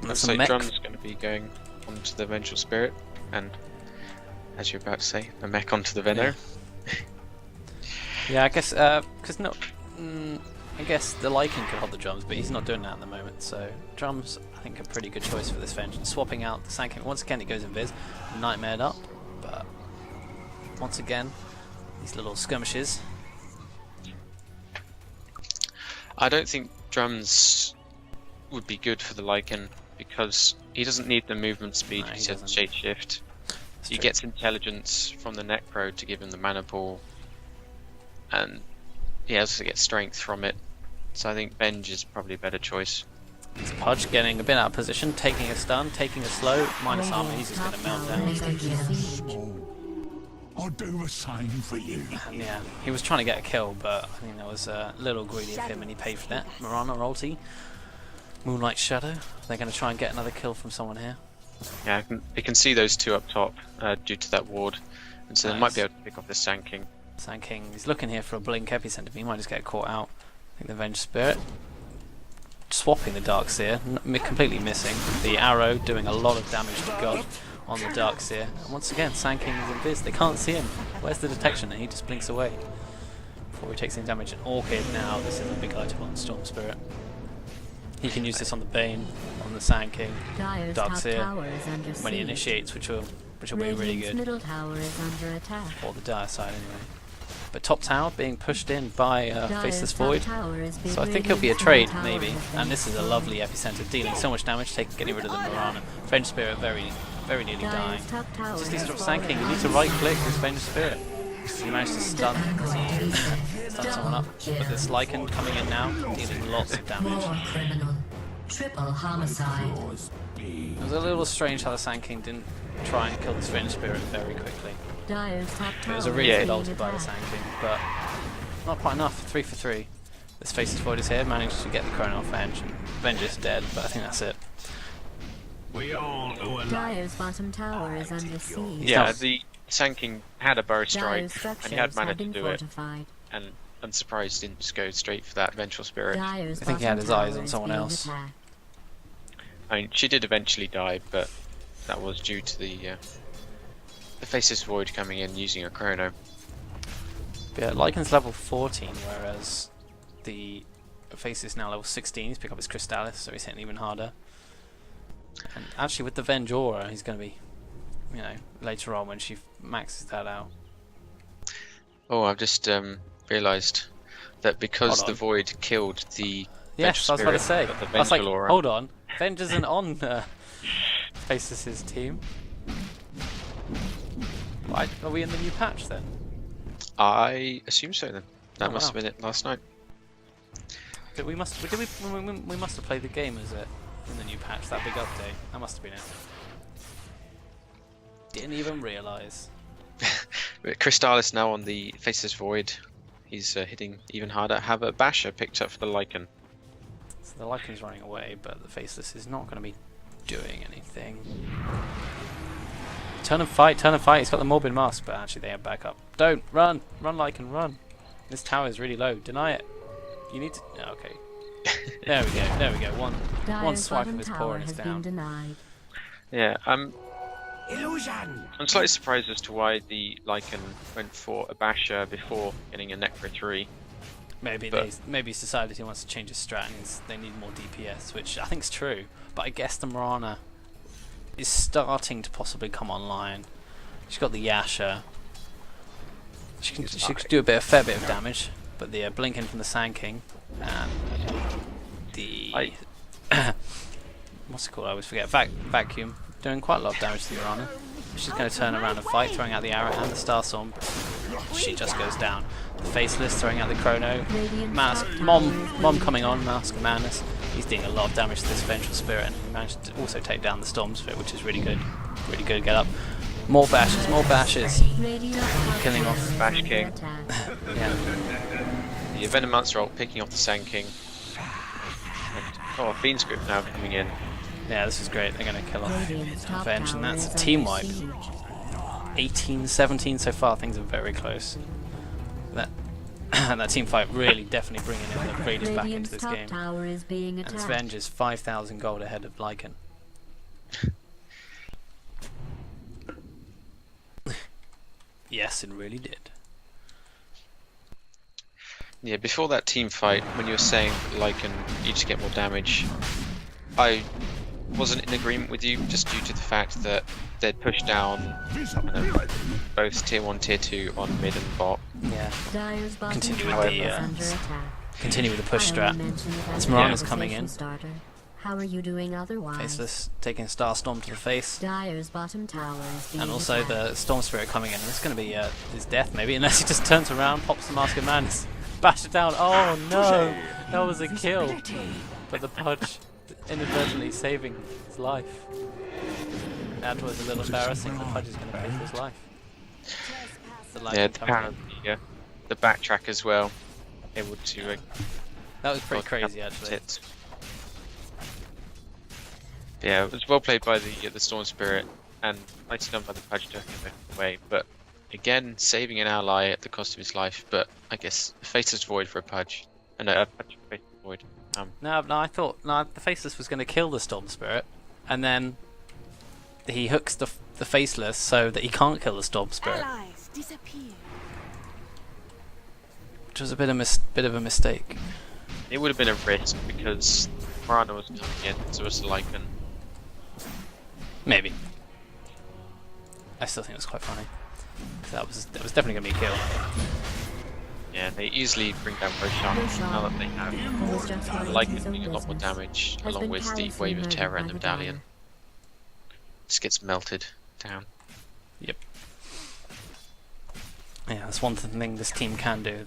Speaker 2: Looks like Drum's going to be going onto the Vengeful Spirit, and as you're about to say, a mech onto the Veno.
Speaker 1: Yeah, I guess, because I guess the Lycan could hold the drums, but he's not doing that at the moment, so drums, I think, are a pretty good choice for this Vengeance. Swapping out the Sand King, once again it goes invis, nightmared up, but once again, these little skirmishes.
Speaker 2: I don't think drums would be good for the Lycan, because he doesn't need the movement speed to shapeshift. He gets intelligence from the Necro to give him the mana pool, and he also gets strength from it. So I think Venge is probably a better choice.
Speaker 1: It's Pudge getting a bit out of position, taking a stun, taking a slow, minus armor, he's just going to melt down.
Speaker 3: I'll do the same for you.
Speaker 1: And yeah, he was trying to get a kill, but I think that was a little greedy of him and he paid for that. Mirana ulti, Moonlight Shadow, they're going to try and get another kill from someone here.
Speaker 2: Yeah, you can see those two up top due to that ward, and so they might be able to pick off the Sand King.
Speaker 1: Sand King, he's looking here for a blink epicenter, but he might just get caught out. I think the Venge Spirit swapping the Darkseer, completely missing. The arrow doing a lot of damage to God on the Darkseer. And once again, Sand King is invis, they can't see him. Where's the detection? And he just blinks away before he takes any damage. And Orchid now, this is a big item on Storm Spirit. He can use this on the Bane, on the Sand King,
Speaker 4: Dire's
Speaker 1: Dark
Speaker 4: top
Speaker 1: Seer,
Speaker 4: tower is under
Speaker 1: when he
Speaker 4: siege.
Speaker 1: initiates, which will be really
Speaker 4: Radiant's
Speaker 1: good.
Speaker 4: middle tower is under attack.
Speaker 1: Or the Dire side anyway. But top tower being pushed in by Faceless
Speaker 4: Dire's top
Speaker 1: Void.
Speaker 4: tower is being
Speaker 1: So I think it'll be a
Speaker 4: Radiant's
Speaker 1: trade,
Speaker 4: middle tower
Speaker 1: maybe.
Speaker 4: has been
Speaker 1: And this is a
Speaker 4: destroyed.
Speaker 1: lovely epicenter, dealing so much damage, getting rid of the Mirana. Venge Spirit very nearly dying.
Speaker 4: Dire's top tower
Speaker 1: Just needs to
Speaker 4: has
Speaker 1: drop Sand King. You need to right click this Venge Spirit. He managed to stun someone up. But this Lycan coming in now, dealing lots of damage.
Speaker 5: Criminal. Triple homicide.
Speaker 1: It was a little strange how the Sand King didn't try and kill this Venge Spirit very quickly.
Speaker 4: Dire's top
Speaker 1: It
Speaker 4: tower
Speaker 1: was a really
Speaker 4: is
Speaker 1: good
Speaker 4: being
Speaker 1: ulti by the
Speaker 4: attacked.
Speaker 1: Sand King, but not quite enough. 3 for 3. This Faceless Void is here, managed to get the Chrono off Venge, and Venge is dead, but I think that's it.
Speaker 3: We all know a lot.
Speaker 4: Dire's bottom tower is under siege.
Speaker 2: Yeah,
Speaker 1: not-
Speaker 2: the Sand King had a Burrow Strike,
Speaker 4: Dire's
Speaker 2: and he had
Speaker 4: structures have
Speaker 2: managed to
Speaker 4: been
Speaker 2: do it,
Speaker 4: fortified.
Speaker 2: and I'm surprised he didn't just go straight for that Vengeful Spirit.
Speaker 4: Dire's
Speaker 1: I think he had
Speaker 4: bottom
Speaker 1: his eyes
Speaker 4: tower
Speaker 1: on
Speaker 4: is
Speaker 1: someone
Speaker 4: being
Speaker 1: else.
Speaker 4: attacked.
Speaker 2: I mean, she did eventually die, but that was due to the Faceless Void coming in using a Chrono.
Speaker 1: But yeah, Lycan's level 14, whereas the Face is now level 16. He's picked up his Crystallis, so he's hitting even harder. And actually, with the Venge Aura, he's going to be, you know, later on when she maxes that out.
Speaker 2: Oh, I've just realised that because
Speaker 1: Hold
Speaker 2: the
Speaker 1: on.
Speaker 2: Void killed the
Speaker 1: Yes, I was about to say.
Speaker 2: Spirit, the
Speaker 1: I was like,
Speaker 2: Vengeful Aura.
Speaker 1: hold on, Venge isn't on Faceless's team. Why, are we in the new patch then?
Speaker 2: I assume so then. That
Speaker 1: Oh,
Speaker 2: must
Speaker 1: wow.
Speaker 2: have been it last night.
Speaker 1: We must have played the game as it in the new patch, that big update. That must have been it. Didn't even realise.
Speaker 2: But Crystallis now on the Faceless Void. He's hitting even harder. Have a Basher picked up for the Lycan.
Speaker 1: So the Lycan's running away, but the Faceless is not going to be doing anything. Turn and fight, turn and fight. He's got the Morbid Mask, but actually they have backup. Don't! Run! Run Lycan, run! This tower is really low. Deny it. You need to... Oh, okay. There we go, there we go. One
Speaker 4: Dire's
Speaker 1: swipe of
Speaker 4: bottom
Speaker 1: his paw
Speaker 4: tower
Speaker 1: and it's
Speaker 4: has
Speaker 1: down.
Speaker 4: been denied.
Speaker 2: Yeah, I'm
Speaker 3: Illusion!
Speaker 2: slightly surprised as to why the Lycan went for a Basher before getting a Necro 3.
Speaker 1: Maybe
Speaker 2: But-
Speaker 1: maybe he's decided he wants to change his strat and they need more DPS, which I think is true. But I guess the Mirana is starting to possibly come online. She's got the Yasha. She can do a fair bit of damage, but the blinking from the Sand King and the what's it called? I always forget. Vacuum doing quite a lot of damage to the Mirana. She's going to turn around and fight, throwing out the arrow and the Starstorm. She just goes down. The Faceless throwing out the Chrono.
Speaker 4: Radiant's
Speaker 1: Mask,
Speaker 4: top
Speaker 1: Mom
Speaker 4: tower is being
Speaker 1: coming on,
Speaker 4: attacked.
Speaker 1: Mask of Madness. He's doing a lot of damage to this Vengeful Spirit, and he managed to also take down the Storm Spirit, which is really good. Really good get up. More bashes, more bashes.
Speaker 4: Radiant's top
Speaker 1: Killing
Speaker 4: tower
Speaker 1: off
Speaker 4: is
Speaker 2: Bash
Speaker 4: under
Speaker 2: King.
Speaker 4: attack.
Speaker 1: Yeah.
Speaker 2: The Venomancer ult picking off the Sand King. And, oh, a Fiend's Grip now coming in.
Speaker 1: Yeah, this is great. They're going to kill off
Speaker 4: Radiant's top
Speaker 1: Venge,
Speaker 4: tower
Speaker 1: and that's
Speaker 4: is
Speaker 1: a team
Speaker 4: under
Speaker 1: wipe.
Speaker 4: siege.
Speaker 1: 18-17 so far. Things are very close. That that team fight really definitely bringing in the Radiant back into
Speaker 4: Radiant's
Speaker 1: this
Speaker 4: top
Speaker 1: game.
Speaker 4: tower is being
Speaker 1: And this
Speaker 4: attacked.
Speaker 1: Venge is 5,000 gold ahead of Lycan. Yes, it really did.
Speaker 2: Yeah, before that team fight, when you were saying Lycan needs to get more damage, I wasn't in agreement with you just due to the fact that they'd pushed down both tier 1, tier 2 on mid and bot.
Speaker 1: Yeah.
Speaker 4: Dire's bottom
Speaker 1: Continue with
Speaker 4: tower
Speaker 1: the,
Speaker 4: is under attack.
Speaker 1: Continue with the push
Speaker 4: I
Speaker 1: strat.
Speaker 4: only mentioned it as
Speaker 1: This
Speaker 4: a
Speaker 1: Mirana's coming in.
Speaker 4: conversation starter. How are you doing otherwise?
Speaker 1: Faceless taking Starstorm to the face.
Speaker 4: Dire's bottom tower is being
Speaker 1: And also
Speaker 4: attacked.
Speaker 1: the Storm Spirit coming in. It's going to be his death maybe, unless he just turns around, pops the Mask of Madness, bash it down. Oh no! That was a kill. But the Pudge inadvertently saving his life. That was a little embarrassing. The Pudge is going to pay for his life. The
Speaker 2: Yeah,
Speaker 1: lightning coming in.
Speaker 2: apparently the backtrack as well, able to
Speaker 1: That was pretty
Speaker 2: block
Speaker 1: crazy
Speaker 2: up
Speaker 1: actually.
Speaker 2: hits. Yeah, it was well played by the Storm Spirit, and nicely done by the Pudge to him away. But again, saving an ally at the cost of his life. But I guess Faceless Void for a Pudge. No, a Pudge for Faceless Void.
Speaker 1: No, I thought the Faceless was going to kill the Storm Spirit, and then he hooks the Faceless so that he can't kill the Storm Spirit,
Speaker 6: Allies disappear.
Speaker 1: which was a bit of a mistake.
Speaker 2: It would have been a risk because Marana was coming in, so was the Lycan.
Speaker 1: Maybe. I still think it was quite funny. That was definitely going to be a kill.
Speaker 2: Yeah, they easily bring down Roshan now that they have Lycan doing a lot more damage, along with the Wave of Terror and the Medallion. Just gets melted down.
Speaker 1: Yep. Yeah, that's one thing this team can do.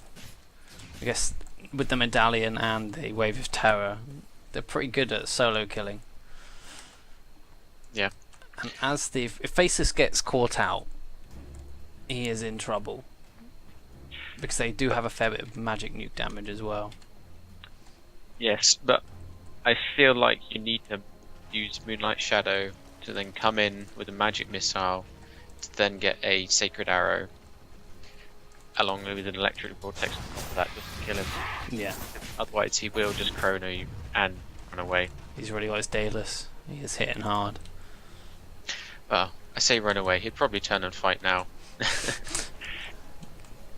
Speaker 1: I guess with the Medallion and the Wave of Terror, they're pretty good at solo killing.
Speaker 2: Yeah.
Speaker 1: And as if Faceless gets caught out, he is in trouble. Because they do have a fair bit of magic nuke damage as well.
Speaker 2: Yes, but I feel like you need to use Moonlight Shadow to then come in with a magic missile to then get a Sacred Arrow along with an Electric Vortex on top of that just to kill him.
Speaker 1: Yeah.
Speaker 2: Otherwise he will just chrono you and run away.
Speaker 1: He's already got his Daedalus. He is hitting hard.
Speaker 2: Well, I say run away, he'd probably turn and fight now.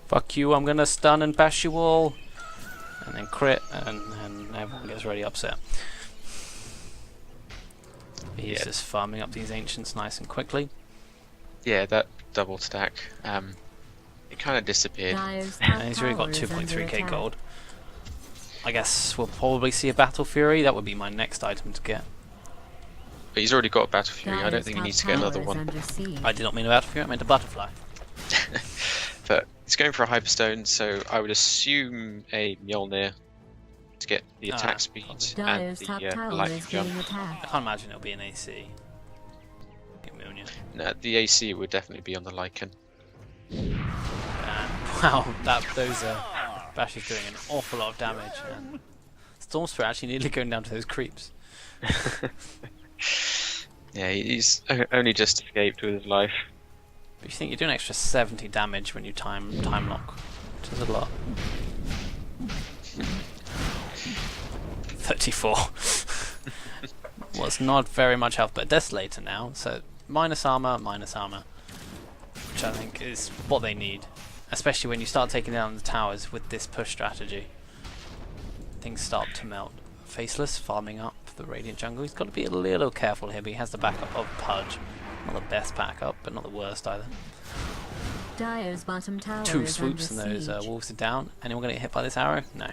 Speaker 1: Fuck you, I'm gonna stun and bash you all. And then crit, and everyone gets really upset. He's just farming up these ancients nice and quickly.
Speaker 2: Yeah, that double stack, it kind of disappeared.
Speaker 1: And he's really got 2.3k gold. I guess we'll probably see a Battle Fury. That would be my next item to get.
Speaker 2: But he's already got a Battle Fury, I don't think he needs to get another one.
Speaker 1: I did not mean a Battle Fury, I meant a Butterfly.
Speaker 2: But he's going for a Hyperstone, so I would assume a Mjolnir to get the attack speed and the lightning jump.
Speaker 1: I can't imagine it'll be an AC.
Speaker 2: No, the AC would definitely be on the Lycan.
Speaker 1: Wow, those Bash is doing an awful lot of damage. And Storm Spirit actually nearly going down to those creeps.
Speaker 2: Yeah, he's only just escaped with his life.
Speaker 1: But you think you're doing an extra 70 damage when you time lock, which is a lot. 34. Well, it's not very much health, but Desolator now, so minus armor, which I think is what they need, especially when you start taking down the towers with this push strategy. Things start to melt. Faceless farming up the Radiant jungle. He's got to be a little careful here, but he has the backup of Pudge. Not the best backup, but not the worst either.
Speaker 4: Dire's bottom tower
Speaker 1: 2 swoops and those wolves are down. Anyone going to get hit by this arrow? No.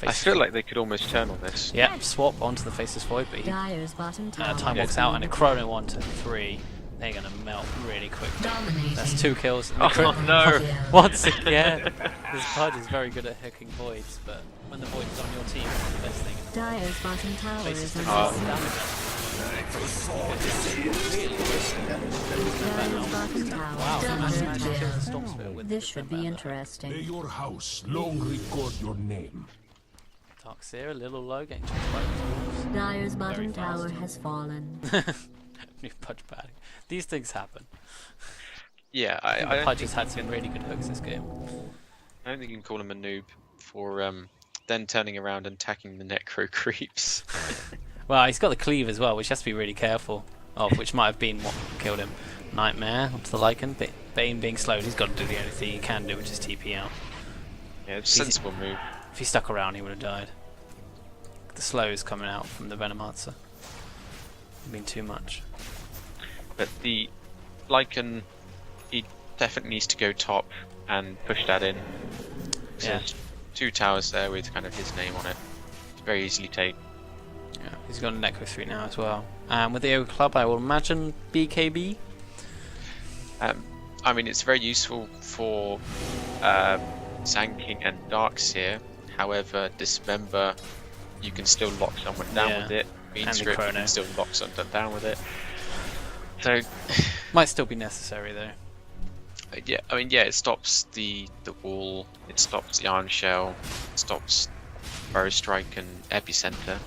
Speaker 2: I feel like they could almost turn on this.
Speaker 1: Yeah, swap onto the Faceless Void, but he
Speaker 4: Dire's bottom tower
Speaker 1: time walks out and a Chrono 1 to 3. They're going to melt really quickly. That's 2 kills. And
Speaker 2: Oh no!
Speaker 1: Once again, this Pudge is very good at hooking voids, but when the void is on your team, it's the best thing.
Speaker 4: Dire's bottom tower
Speaker 1: Faceless
Speaker 4: is
Speaker 1: takes
Speaker 4: under
Speaker 1: some damage.
Speaker 4: Dire's bottom tower
Speaker 1: Wow,
Speaker 4: is
Speaker 1: Smash
Speaker 4: under
Speaker 1: Magic kills the
Speaker 4: attack.
Speaker 1: Storm Spirit with
Speaker 4: This
Speaker 1: the
Speaker 4: should be
Speaker 3: May
Speaker 4: interesting.
Speaker 3: your house long record your name.
Speaker 1: Darkseer, a little low, getting chased by the wolves.
Speaker 4: Dire's bottom
Speaker 1: fast.
Speaker 4: tower has fallen.
Speaker 1: New Pudge padding. These things happen.
Speaker 2: Yeah, I don't
Speaker 1: Pudge
Speaker 2: think,
Speaker 1: has had some really good hooks this game.
Speaker 2: I don't think you can call him a noob for then turning around and attacking the Necro creeps.
Speaker 1: Well, he's got the cleave as well, which he has to be really careful of, which might have been what killed him. Nightmare onto the Lycan, but Bane being slowed, he's got to do the only thing he can do, which is TP out.
Speaker 2: Yeah, it's a sensible move.
Speaker 1: If he stuck around, he would have died. The slows coming out from the Venomancer. Been too much.
Speaker 2: But the Lycan, he definitely needs to go top and push that in. So
Speaker 1: Yeah.
Speaker 2: there's 2 towers there with kind of his name on it. It's very easily taken.
Speaker 1: Yeah, he's got a Necro 3 now as well. With the Ogre Club, I will imagine BKB.
Speaker 2: I mean, it's very useful for Sand King and Darkseer. However, Dismember, you can still lock someone down
Speaker 1: Yeah.
Speaker 2: with it. Mean
Speaker 1: And the
Speaker 2: Script, you
Speaker 1: Chrono.
Speaker 2: can still lock someone down with it. So,
Speaker 1: Might still be necessary though.
Speaker 2: yeah, I mean, yeah, it stops the wall, it stops the Iron Shell, it stops Burrow Strike and Epicenter,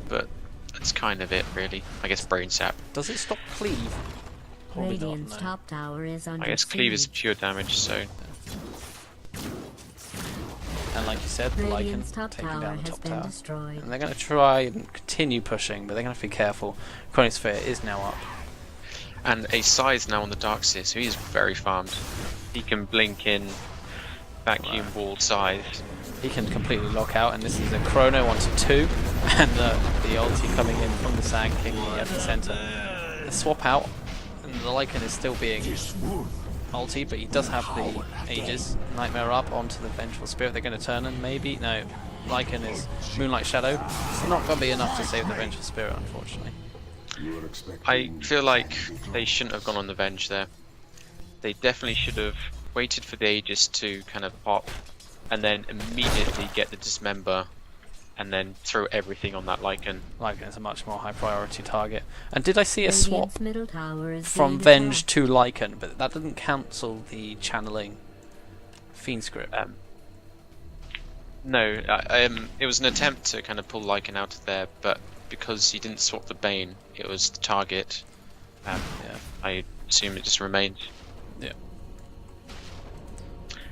Speaker 2: but that's kind of it, really. I guess Brain Sap.
Speaker 1: Does it stop cleave? Probably
Speaker 4: Radiant's
Speaker 1: not, no.
Speaker 4: top tower is under
Speaker 2: I guess Cleave is
Speaker 4: siege.
Speaker 2: pure damage, so
Speaker 1: And like you said, the
Speaker 4: Radiant's
Speaker 1: Lycan
Speaker 4: top
Speaker 1: taking
Speaker 4: tower
Speaker 1: down the
Speaker 4: has
Speaker 1: top
Speaker 4: been
Speaker 1: tower.
Speaker 4: destroyed.
Speaker 1: And they're going to try and continue pushing, but they're going to have to be careful. Chronosphere is now up.
Speaker 2: and a Scythe now on the Darkseer, so he's very farmed. He can blink in vacuum wall size.
Speaker 1: He can completely lock out, and this is a chrono onto 2, and the ulti coming in from the Sand King in the epicenter. The swap out, and the Lycan is still being ulti, but he does have the Aegis. Nightmare up onto the Vengeful Spirit. They're going to turn, and maybe no. Lycan is Moonlight Shadow. It's not going to be enough to save the Vengeful Spirit, unfortunately.
Speaker 2: I feel like they shouldn't have gone on the Venge there. They definitely should have waited for the Aegis to kind of pop, and then immediately get the Dismember, and then throw everything on that Lycan.
Speaker 1: Lycan is a much more high priority target. And did I see a swap
Speaker 4: Radiant's middle tower is
Speaker 1: from
Speaker 4: being
Speaker 1: Venge
Speaker 4: attacked.
Speaker 1: to Lycan? But that didn't cancel the channeling Fiend script.
Speaker 2: No, it was an attempt to kind of pull Lycan out of there, but because he didn't swap the Bane, it was the target.
Speaker 1: Yeah.
Speaker 2: I assume it just remains.
Speaker 1: Yeah.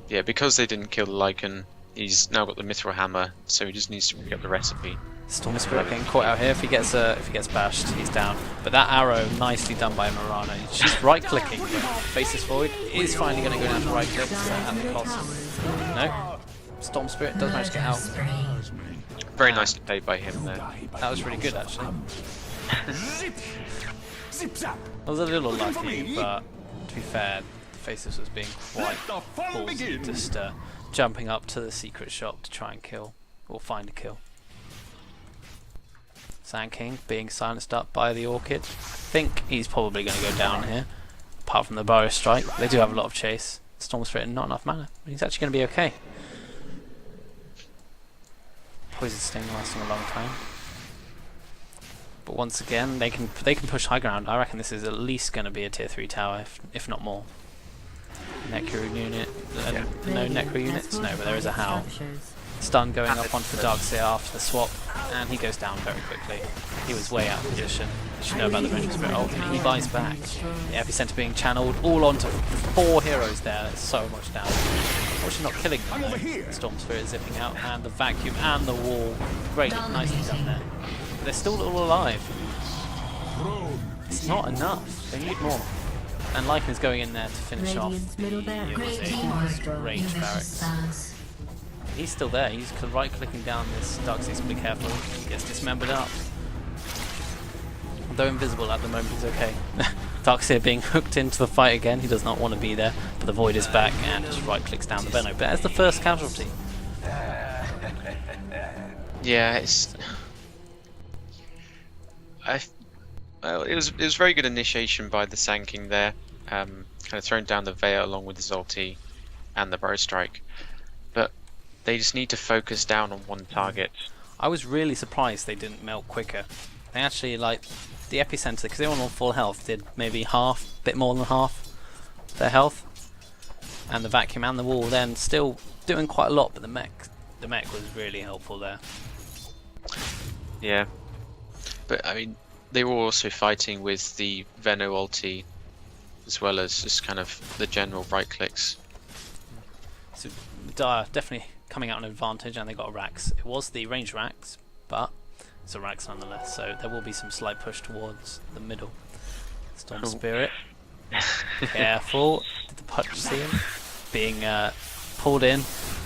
Speaker 2: Yeah, because they didn't kill the Lycan, he's now got the Mithril Hammer, so he just needs to pick up the recipe.
Speaker 1: Storm Spirit getting caught out here. If he gets bashed, he's down. But that arrow, nicely done by Mirana. She's right-clicking. Basis Void is finally going to go down to right-click at the cost. No. Storm Spirit does manage to get out.
Speaker 2: Very nicely played by him there.
Speaker 1: That was really good, actually. I was a little lucky, but to be fair, Faceless was being quite ballsy, just jumping up to the secret shop to try and kill, or find a kill. Sand King being silenced up by the Orchid. I think he's probably going to go down here, apart from the Burrow Strike. They do have a lot of chase. Storm Spirit and not enough mana. He's actually going to be okay. Poison Sting lasting a long time. But once again, they can push high ground. I reckon this is at least going to be a tier 3 tower, if not more. Necro unit, no Necro units, no, but there is a Howl. Stun going up onto the Darkseer after the swap, and he goes down very quickly. He was way out of position. You should know about the Vengeful Spirit ultimate. He buys back. The Epicenter being channeled all onto 4 heroes there. That's so much damage. Unfortunately not killing them though. The Storm Spirit zipping out, and the vacuum and the wall. Great, nicely done there. But they're still all alive. It's not enough. They need more. And Lycan is going in there to finish off
Speaker 4: Radiant's middle barracks.
Speaker 5: Great teamwork.
Speaker 1: range barracks. He's still there. He's right-clicking down this Darkseer, so be careful. He gets dismembered up. Although invisible at the moment, he's okay. Darkseer being hooked into the fight again. He does not want to be there, but the Void is back and just right-clicks down the Benno. But as the first casualty.
Speaker 2: Yeah, it's. Well, it was very good initiation by the Sand King there. Kind of throwing down the Veil along with his ulti and the Burrow Strike, but they just need to focus down on one target.
Speaker 1: I was really surprised they didn't melt quicker. They actually, like, the Epicenter, because they were on full health, did maybe half, bit more than half their health. And the vacuum and the wall then still doing quite a lot, but the mech was really helpful there.
Speaker 2: Yeah, but I mean, they were also fighting with the Veno ulti, as well as just kind of the general right clicks.
Speaker 1: So Dire definitely coming out an advantage, and they got a Rax. It was the range Rax, but it's a Rax nonetheless, so there will be some slight push towards the middle. Storm Spirit. Careful. Did the Pudge see him? Being pulled in.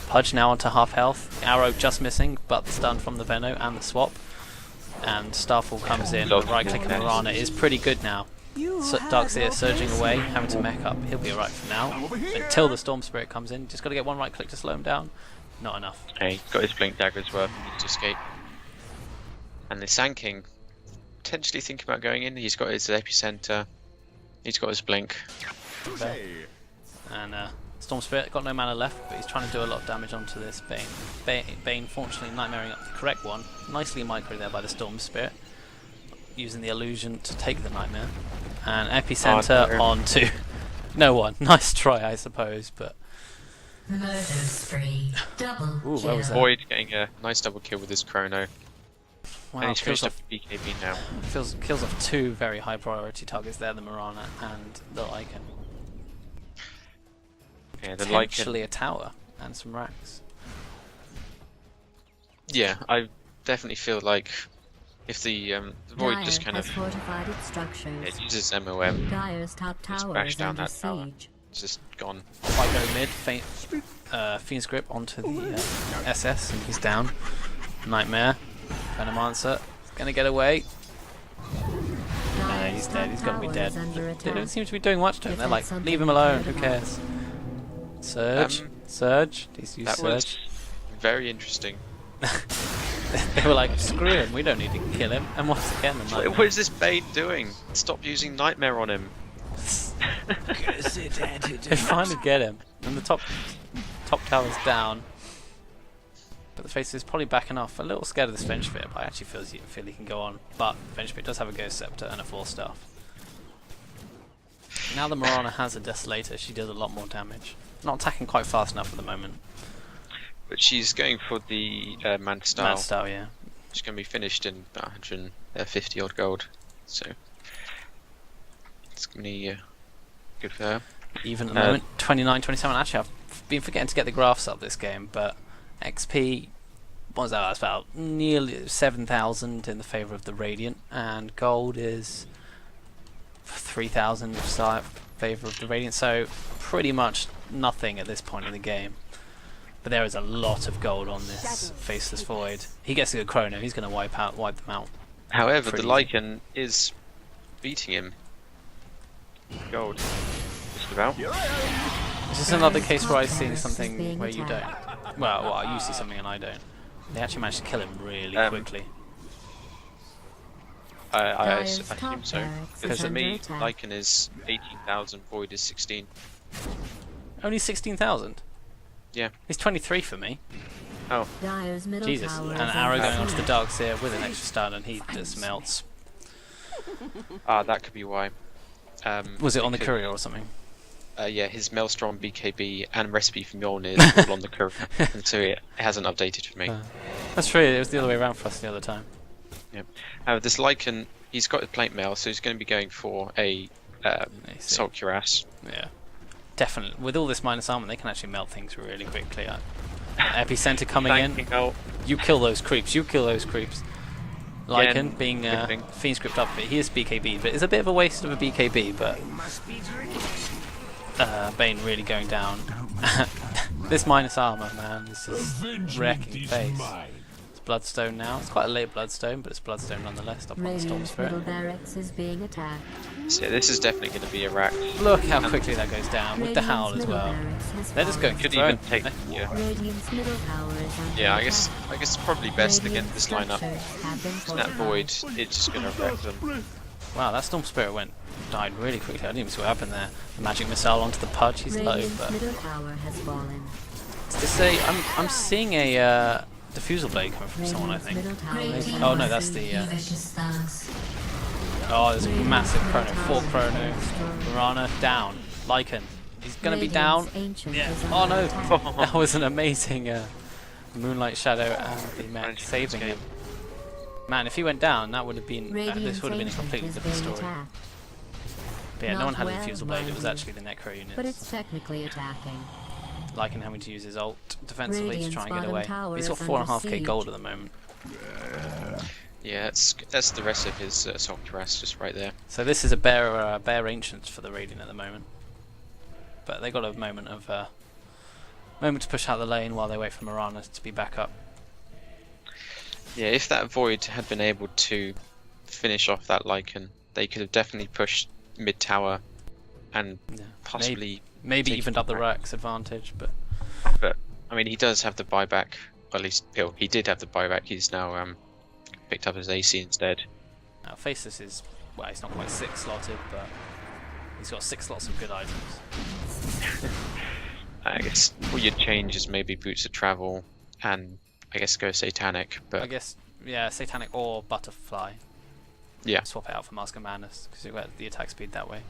Speaker 1: Pudge now onto half health. Arrow just missing, but the stun from the Veno and the swap. And Starfall comes in. Right click of Mirana is pretty good now. So Darkseer surging away, having to mech up. He'll be alright for now. Until the Storm Spirit comes in. Just got to get one right click to slow him down. Not enough.
Speaker 2: Hey, got his blink dagger as well. Needs to escape. And the Sand King potentially thinking about going in. He's got his epicenter. He's got his blink.
Speaker 1: Okay. And Storm Spirit got no mana left, but he's trying to do a lot of damage onto this Bane. Bane fortunately nightmaring up the correct one. Nicely micro there by the Storm Spirit, using the illusion to take the nightmare. And epicenter onto no one. Nice try, I suppose, but
Speaker 5: Murder spree. Double
Speaker 1: ooh, where was that?
Speaker 2: Void getting a nice double kill with his chrono.
Speaker 1: Wow,
Speaker 2: And he's
Speaker 1: kills
Speaker 2: finished up
Speaker 1: off,
Speaker 2: BKB now.
Speaker 1: kills off 2 very high priority targets there, the Mirana and the Lycan.
Speaker 2: Yeah, the Lycan.
Speaker 1: Potentially a tower and some racks.
Speaker 2: Yeah, I definitely feel like if the Void just kind of
Speaker 4: fortified its structures.
Speaker 2: uses MOM,
Speaker 4: Dire's top tower
Speaker 2: smash
Speaker 4: is
Speaker 2: down
Speaker 4: under
Speaker 2: that tower.
Speaker 4: siege.
Speaker 2: It's just gone.
Speaker 1: If I go mid, Fiend's Grip onto the SS, and he's down. Nightmare. Venomancer. Gonna get away. Nah, he's dead. He's gotta be dead. They don't seem to be doing much to him. They're like, leave him alone. Who cares? Surge. Surge. He's used
Speaker 2: That
Speaker 1: Surge.
Speaker 2: was very interesting.
Speaker 1: They were like, screw him. We don't need to kill him. And once again, the Nightmare.
Speaker 2: What is this Bane doing? Stop using Nightmare on him.
Speaker 1: They finally get him. And the top tower's down. But the face is probably backing off. A little scared of this Vengefit, but I actually feel he can go on. But Vengefit does have a Ghost Scepter and a 4-staff. Now the Mirana has a Desolator, she does a lot more damage. Not attacking quite fast enough at the moment.
Speaker 2: But she's going for the Man Style.
Speaker 1: Man Style, yeah.
Speaker 2: She's going to be finished in about 150 odd gold. So it's going to be good for her.
Speaker 1: Even at the moment, 29, 27. Actually, I've been forgetting to get the graphs up this game, but XP, what was that? That's about nearly 7,000 in the favour of the Radiant, and gold is 3,000 in favour of the Radiant, so pretty much nothing at this point in the game. But there is a lot of gold on this Faceless Void. He gets a good chrono, he's going to wipe them out.
Speaker 2: However,
Speaker 1: Pretty
Speaker 2: the Lycan is beating him. Gold. Just about.
Speaker 1: Is this another case where I see something where you don't? Well, you see something and I don't. They actually managed to kill him really quickly.
Speaker 2: I assume so. Because for me, Lycan is 18,000, Void is 16.
Speaker 1: Only 16,000?
Speaker 2: Yeah.
Speaker 1: He's 23 for me.
Speaker 2: Oh.
Speaker 1: Jesus. And Arrow going onto the Dark Seer with an extra stun and he just melts.
Speaker 2: Ah, that could be why.
Speaker 1: Was it on the courier or something?
Speaker 2: Yeah, his Maelstrom, BKB, and recipe for Mjolnir is all on the courier, and so it hasn't updated for me.
Speaker 1: That's true, it was the other way around for us the other time.
Speaker 2: Yep. This Lycan, he's got a plate mail, so he's going to be going for a Salt Cuirass.
Speaker 1: Yeah. Definitely. With all this minus armor, they can actually melt things really quickly. Epicenter coming in. You kill those creeps. You kill those creeps. Lycan being Fiend Script up, he is BKB, but it's a bit of a waste of a BKB. But Bane really going down. This minus armor, man, this is wrecking face. It's Bloodstone now. It's quite a late Bloodstone, but it's Bloodstone nonetheless. Up on the Storm Spirit.
Speaker 4: Barracks is being attacked.
Speaker 2: So this is definitely going to be a rack.
Speaker 1: Look how quickly that goes down with the Howl as well. They're just going to
Speaker 2: Could
Speaker 1: throw.
Speaker 2: even take. Yeah.
Speaker 4: Radiant's middle tower is under
Speaker 2: Yeah, I
Speaker 4: attack.
Speaker 2: guess it's probably best against this lineup.
Speaker 4: Structures have been
Speaker 2: That
Speaker 4: fortified.
Speaker 2: Void, it's just going to wreck them.
Speaker 1: Wow, that Storm Spirit died really quickly. I didn't even see what happened there. The magic missile onto the Pudge. He's low,
Speaker 4: Radiant's
Speaker 1: but
Speaker 4: middle tower has fallen.
Speaker 1: I'm seeing a diffusal blade coming from someone. I think.
Speaker 4: Middle tower is
Speaker 1: Maybe.
Speaker 4: under
Speaker 1: Oh no, that's the.
Speaker 5: Vicious thugs.
Speaker 1: Oh, there's a massive chrono. 4 chrono. Mirana down. Lycan. He's gonna be down. Oh no! That was an amazing Moonlight Shadow and the mech saving him. Man, if he went down, that would have been this would have been a completely different story. But yeah, no one had a diffusal blade. It was actually the Necro units.
Speaker 4: But it's technically attacking.
Speaker 1: Lycan having to use his ult defensively to try and get
Speaker 4: Radiant's
Speaker 1: away.
Speaker 4: bottom tower
Speaker 1: He's got
Speaker 4: is
Speaker 1: 4.5k
Speaker 4: under
Speaker 1: gold at the moment.
Speaker 2: Yeah, that's the rest of his Salt Cuirass just right there.
Speaker 1: So this is a bare Ancients for the Radiant at the moment. But they got a moment to push out the lane while they wait for Mirana to be back up.
Speaker 2: Yeah, if that Void had been able to finish off that Lycan, they could have definitely pushed mid tower and
Speaker 1: Yeah.
Speaker 2: possibly
Speaker 1: Maybe
Speaker 2: taken
Speaker 1: evened up the
Speaker 2: back.
Speaker 1: Rack's advantage, but
Speaker 2: I mean, he does have the buyback. Or at least he did have the buyback. He's now picked up his AC instead.
Speaker 1: now Faceless is, well, he's not quite 6 slotted, but he's got 6 slots of good items.
Speaker 2: I guess what you'd change is maybe Boots of Travel and I guess go Satanic. But
Speaker 1: I guess, yeah, Satanic or Butterfly.
Speaker 2: yeah,
Speaker 1: Swap it out for Mask of Madness, because you get the attack speed that way.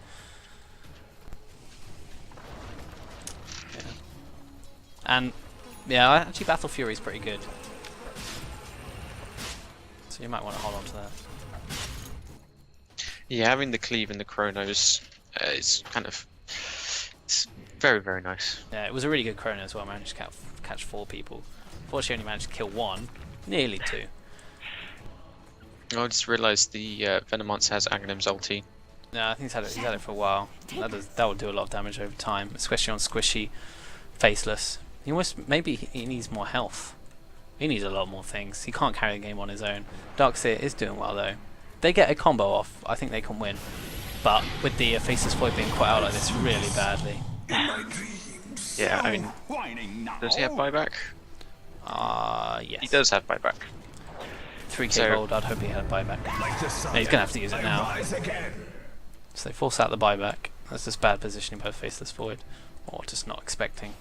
Speaker 1: Yeah. And, yeah, actually Battle Fury is pretty good. So you might want to hold on to that.
Speaker 2: yeah, having the cleave and the chronos is kind of very, very nice.
Speaker 1: Yeah, it was a really good chrono as well. I managed to catch 4 people. Unfortunately, only managed to kill 1, nearly 2.
Speaker 2: I just realised the Venomancer has Aghanim's ulti,
Speaker 1: No, I think he's had it for a while. That will do a lot of damage over time, especially on squishy, faceless. Maybe he needs more health. He needs a lot more things. He can't carry the game on his own. Darkseer is doing well though. They get a combo off, I think they can win. But with the faceless void being put out like this really badly.
Speaker 2: Yeah, I mean, does he have buyback?
Speaker 1: Yes.
Speaker 2: He does have buyback.
Speaker 1: 3k gold, I'd hope he had buyback. No, he's going to have to use it now. So they force out the buyback. That's just bad positioning by Faceless Void. Or just not expecting.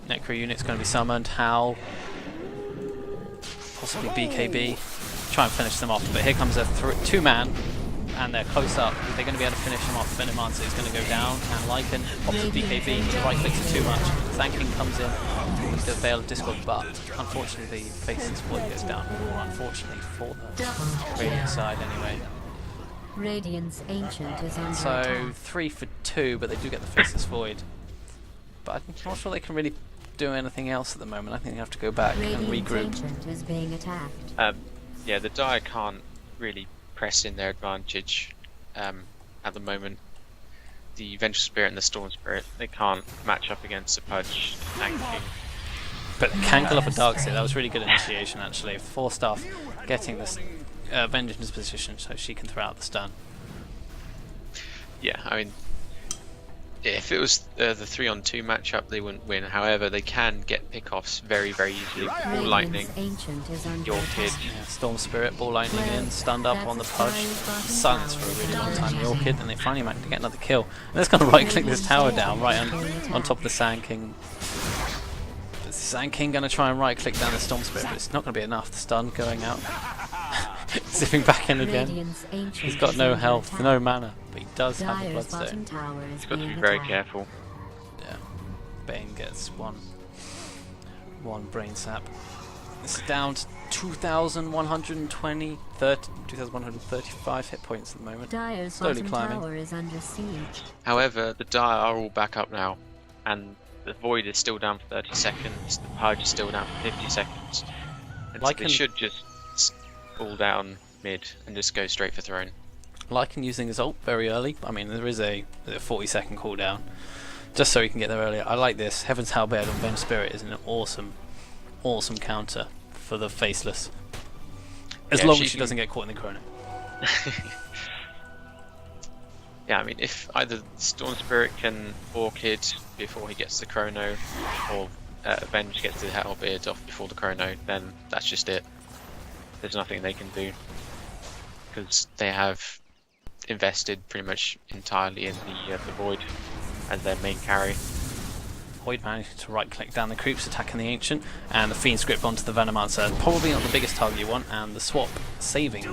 Speaker 1: Necro unit's going to be summoned. Howl. Possibly BKB. Try and finish them off. But here comes a 2-man. And they're close up. They're going to be able to finish him off. Venommancer is going to go down. And Lycan pops a BKB. He right clicks it too much. Zanking comes in. The Veil of Discord, but unfortunately the Faceless Void goes down. Or unfortunately for the Radiant side anyway.
Speaker 4: Radiant's Ancient is under
Speaker 1: So
Speaker 4: attack.
Speaker 1: 3 for 2, but they do get the Faceless Void. But I'm not sure they can really do anything else at the moment. I think they have to go back and
Speaker 4: Radiant's
Speaker 1: regroup.
Speaker 4: Ancient is being attacked.
Speaker 2: Yeah, the Dire can't really press in their advantage at the moment. The Vengeful Spirit and the Storm Spirit, they can't match up against the Pudge and King.
Speaker 1: But they can kill off a Darkseer. That was really good initiation actually. 4 staff getting this Vengeance position so she can throw out the stun.
Speaker 2: Yeah, I mean, if it was the 3-on-2 matchup, they wouldn't win. However, they can get pickoffs very, very easily. Ball Lightning,
Speaker 4: Radiant's Ancient is under
Speaker 2: your
Speaker 4: attack.
Speaker 2: kid.
Speaker 1: Yeah, Storm Spirit, Ball Lightning in, stunned up on the Pudge. Silence for a really long time, your kid, and they finally managed to get another kill. And they're just going to right click this tower down right on top of the Sand King. The Sand King going to try and right click down the Storm Spirit, but it's not going to be enough. The stun going out. Zipping back in again.
Speaker 4: Radiant's Ancient
Speaker 1: He's got
Speaker 4: is
Speaker 1: no
Speaker 4: under
Speaker 1: health,
Speaker 4: attack.
Speaker 1: no mana, but he does have a
Speaker 4: Dire's
Speaker 1: Bloodstone.
Speaker 4: bottom tower is
Speaker 2: He's got to
Speaker 4: being
Speaker 2: be very
Speaker 4: attacked.
Speaker 2: careful.
Speaker 1: Yeah, Bane gets one brain sap. This is down to 2,135 hit points at the moment.
Speaker 4: Dire's
Speaker 1: Slowly
Speaker 4: bottom
Speaker 1: climbing.
Speaker 4: tower is under siege.
Speaker 2: However, the Dire are all back up now, and the Void is still down for 30 seconds, the Pudge is still down for 50 seconds. And so they
Speaker 1: Lycan-
Speaker 2: should just fall down mid and just go straight for throne.
Speaker 1: Lycan using his ult very early. I mean, there is a 40-second cooldown, just so he can get there earlier. I like this. Heaven's Halberd on Venge Spirit is an awesome counter for the Faceless. As
Speaker 2: Yeah,
Speaker 1: long
Speaker 2: she
Speaker 1: as she
Speaker 2: can-
Speaker 1: doesn't get caught in the chrono.
Speaker 2: Yeah, I mean, if either Storm Spirit can Orchid before he gets the Chrono, or Avenge gets the Halberd off before the Chrono, then that's just it. There's nothing they can do. Because they have invested pretty much entirely in the Void as their main carry.
Speaker 1: Void managed to right click down the creeps attacking the Ancient, and the Fiend script onto the Venomancer. Probably not the biggest target you want, and the swap saving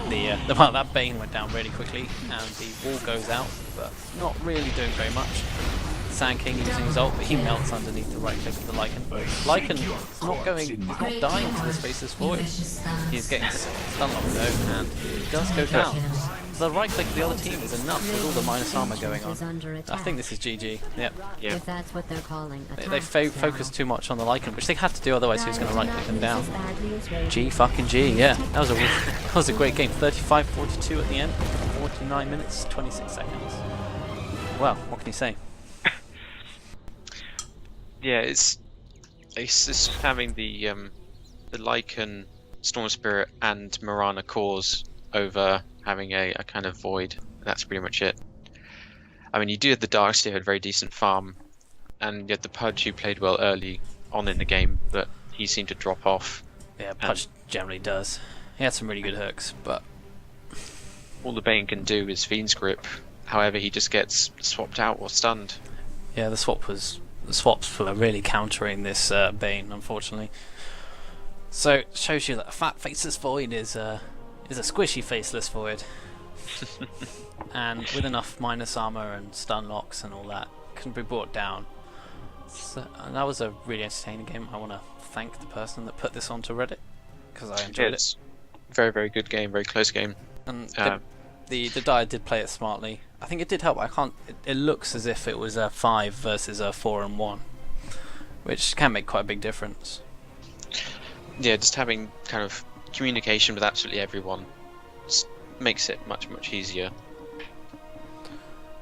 Speaker 1: well, that Bane went down really quickly, and the wall goes out, but not really doing very much. Sand King using his ult, but he melts underneath the right click of the Lycan. Lycan is not dying to the Faceless Void. He's getting stun locked though, and he does go down. The right click of the other team is enough with all the minus armor going
Speaker 4: Is
Speaker 1: on.
Speaker 4: under
Speaker 1: I
Speaker 4: attack.
Speaker 1: think this is GG. Yep.
Speaker 2: Yeah.
Speaker 4: If that's what they're calling
Speaker 1: They
Speaker 4: attack
Speaker 1: focused
Speaker 4: now.
Speaker 1: too much on the Lycan, which they had to do, otherwise he was going to right click them down.
Speaker 4: As badly as Radiant.
Speaker 1: G fucking G, yeah. That was a great game. 35-42 at the end. 49 minutes, 26 seconds. Well, what can you say?
Speaker 2: Yeah, it's just having the Lycan, Storm Spirit, and Mirana cores over having a kind of Void. That's pretty much it. I mean, you do have the Darkseer who had very decent farm, and you had the Pudge who played well early on in the game, but he seemed to drop off.
Speaker 1: Yeah, Pudge generally does. He had some really good hooks, but
Speaker 2: All the Bane can do is Fiend's Grip. However, he just gets swapped out or stunned.
Speaker 1: yeah, the swaps were really countering this Bane, unfortunately. So it shows you that a fat Faceless Void is a squishy Faceless Void. And with enough minus armor and stun locks and all that, can be brought down. So, and that was a really entertaining game. I want to thank the person that put this onto Reddit, because I enjoyed it.
Speaker 2: It's a very, very good game, very close game.
Speaker 1: And
Speaker 2: Um,
Speaker 1: the Dire did play it smartly. I think it did help. It looks as if it was a 5 versus a 4 and 1, which can make quite a big difference.
Speaker 2: Yeah, just having kind of communication with absolutely everyone. makes it much easier.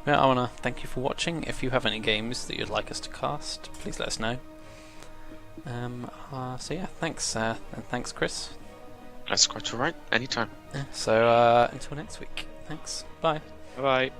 Speaker 1: Yeah, I want to thank you for watching. If you have any games that you'd like us to cast, please let us know. So yeah, thanks, and thanks, Chris.
Speaker 2: That's quite alright. Anytime.
Speaker 1: So until next week. Thanks. Bye.
Speaker 2: Bye.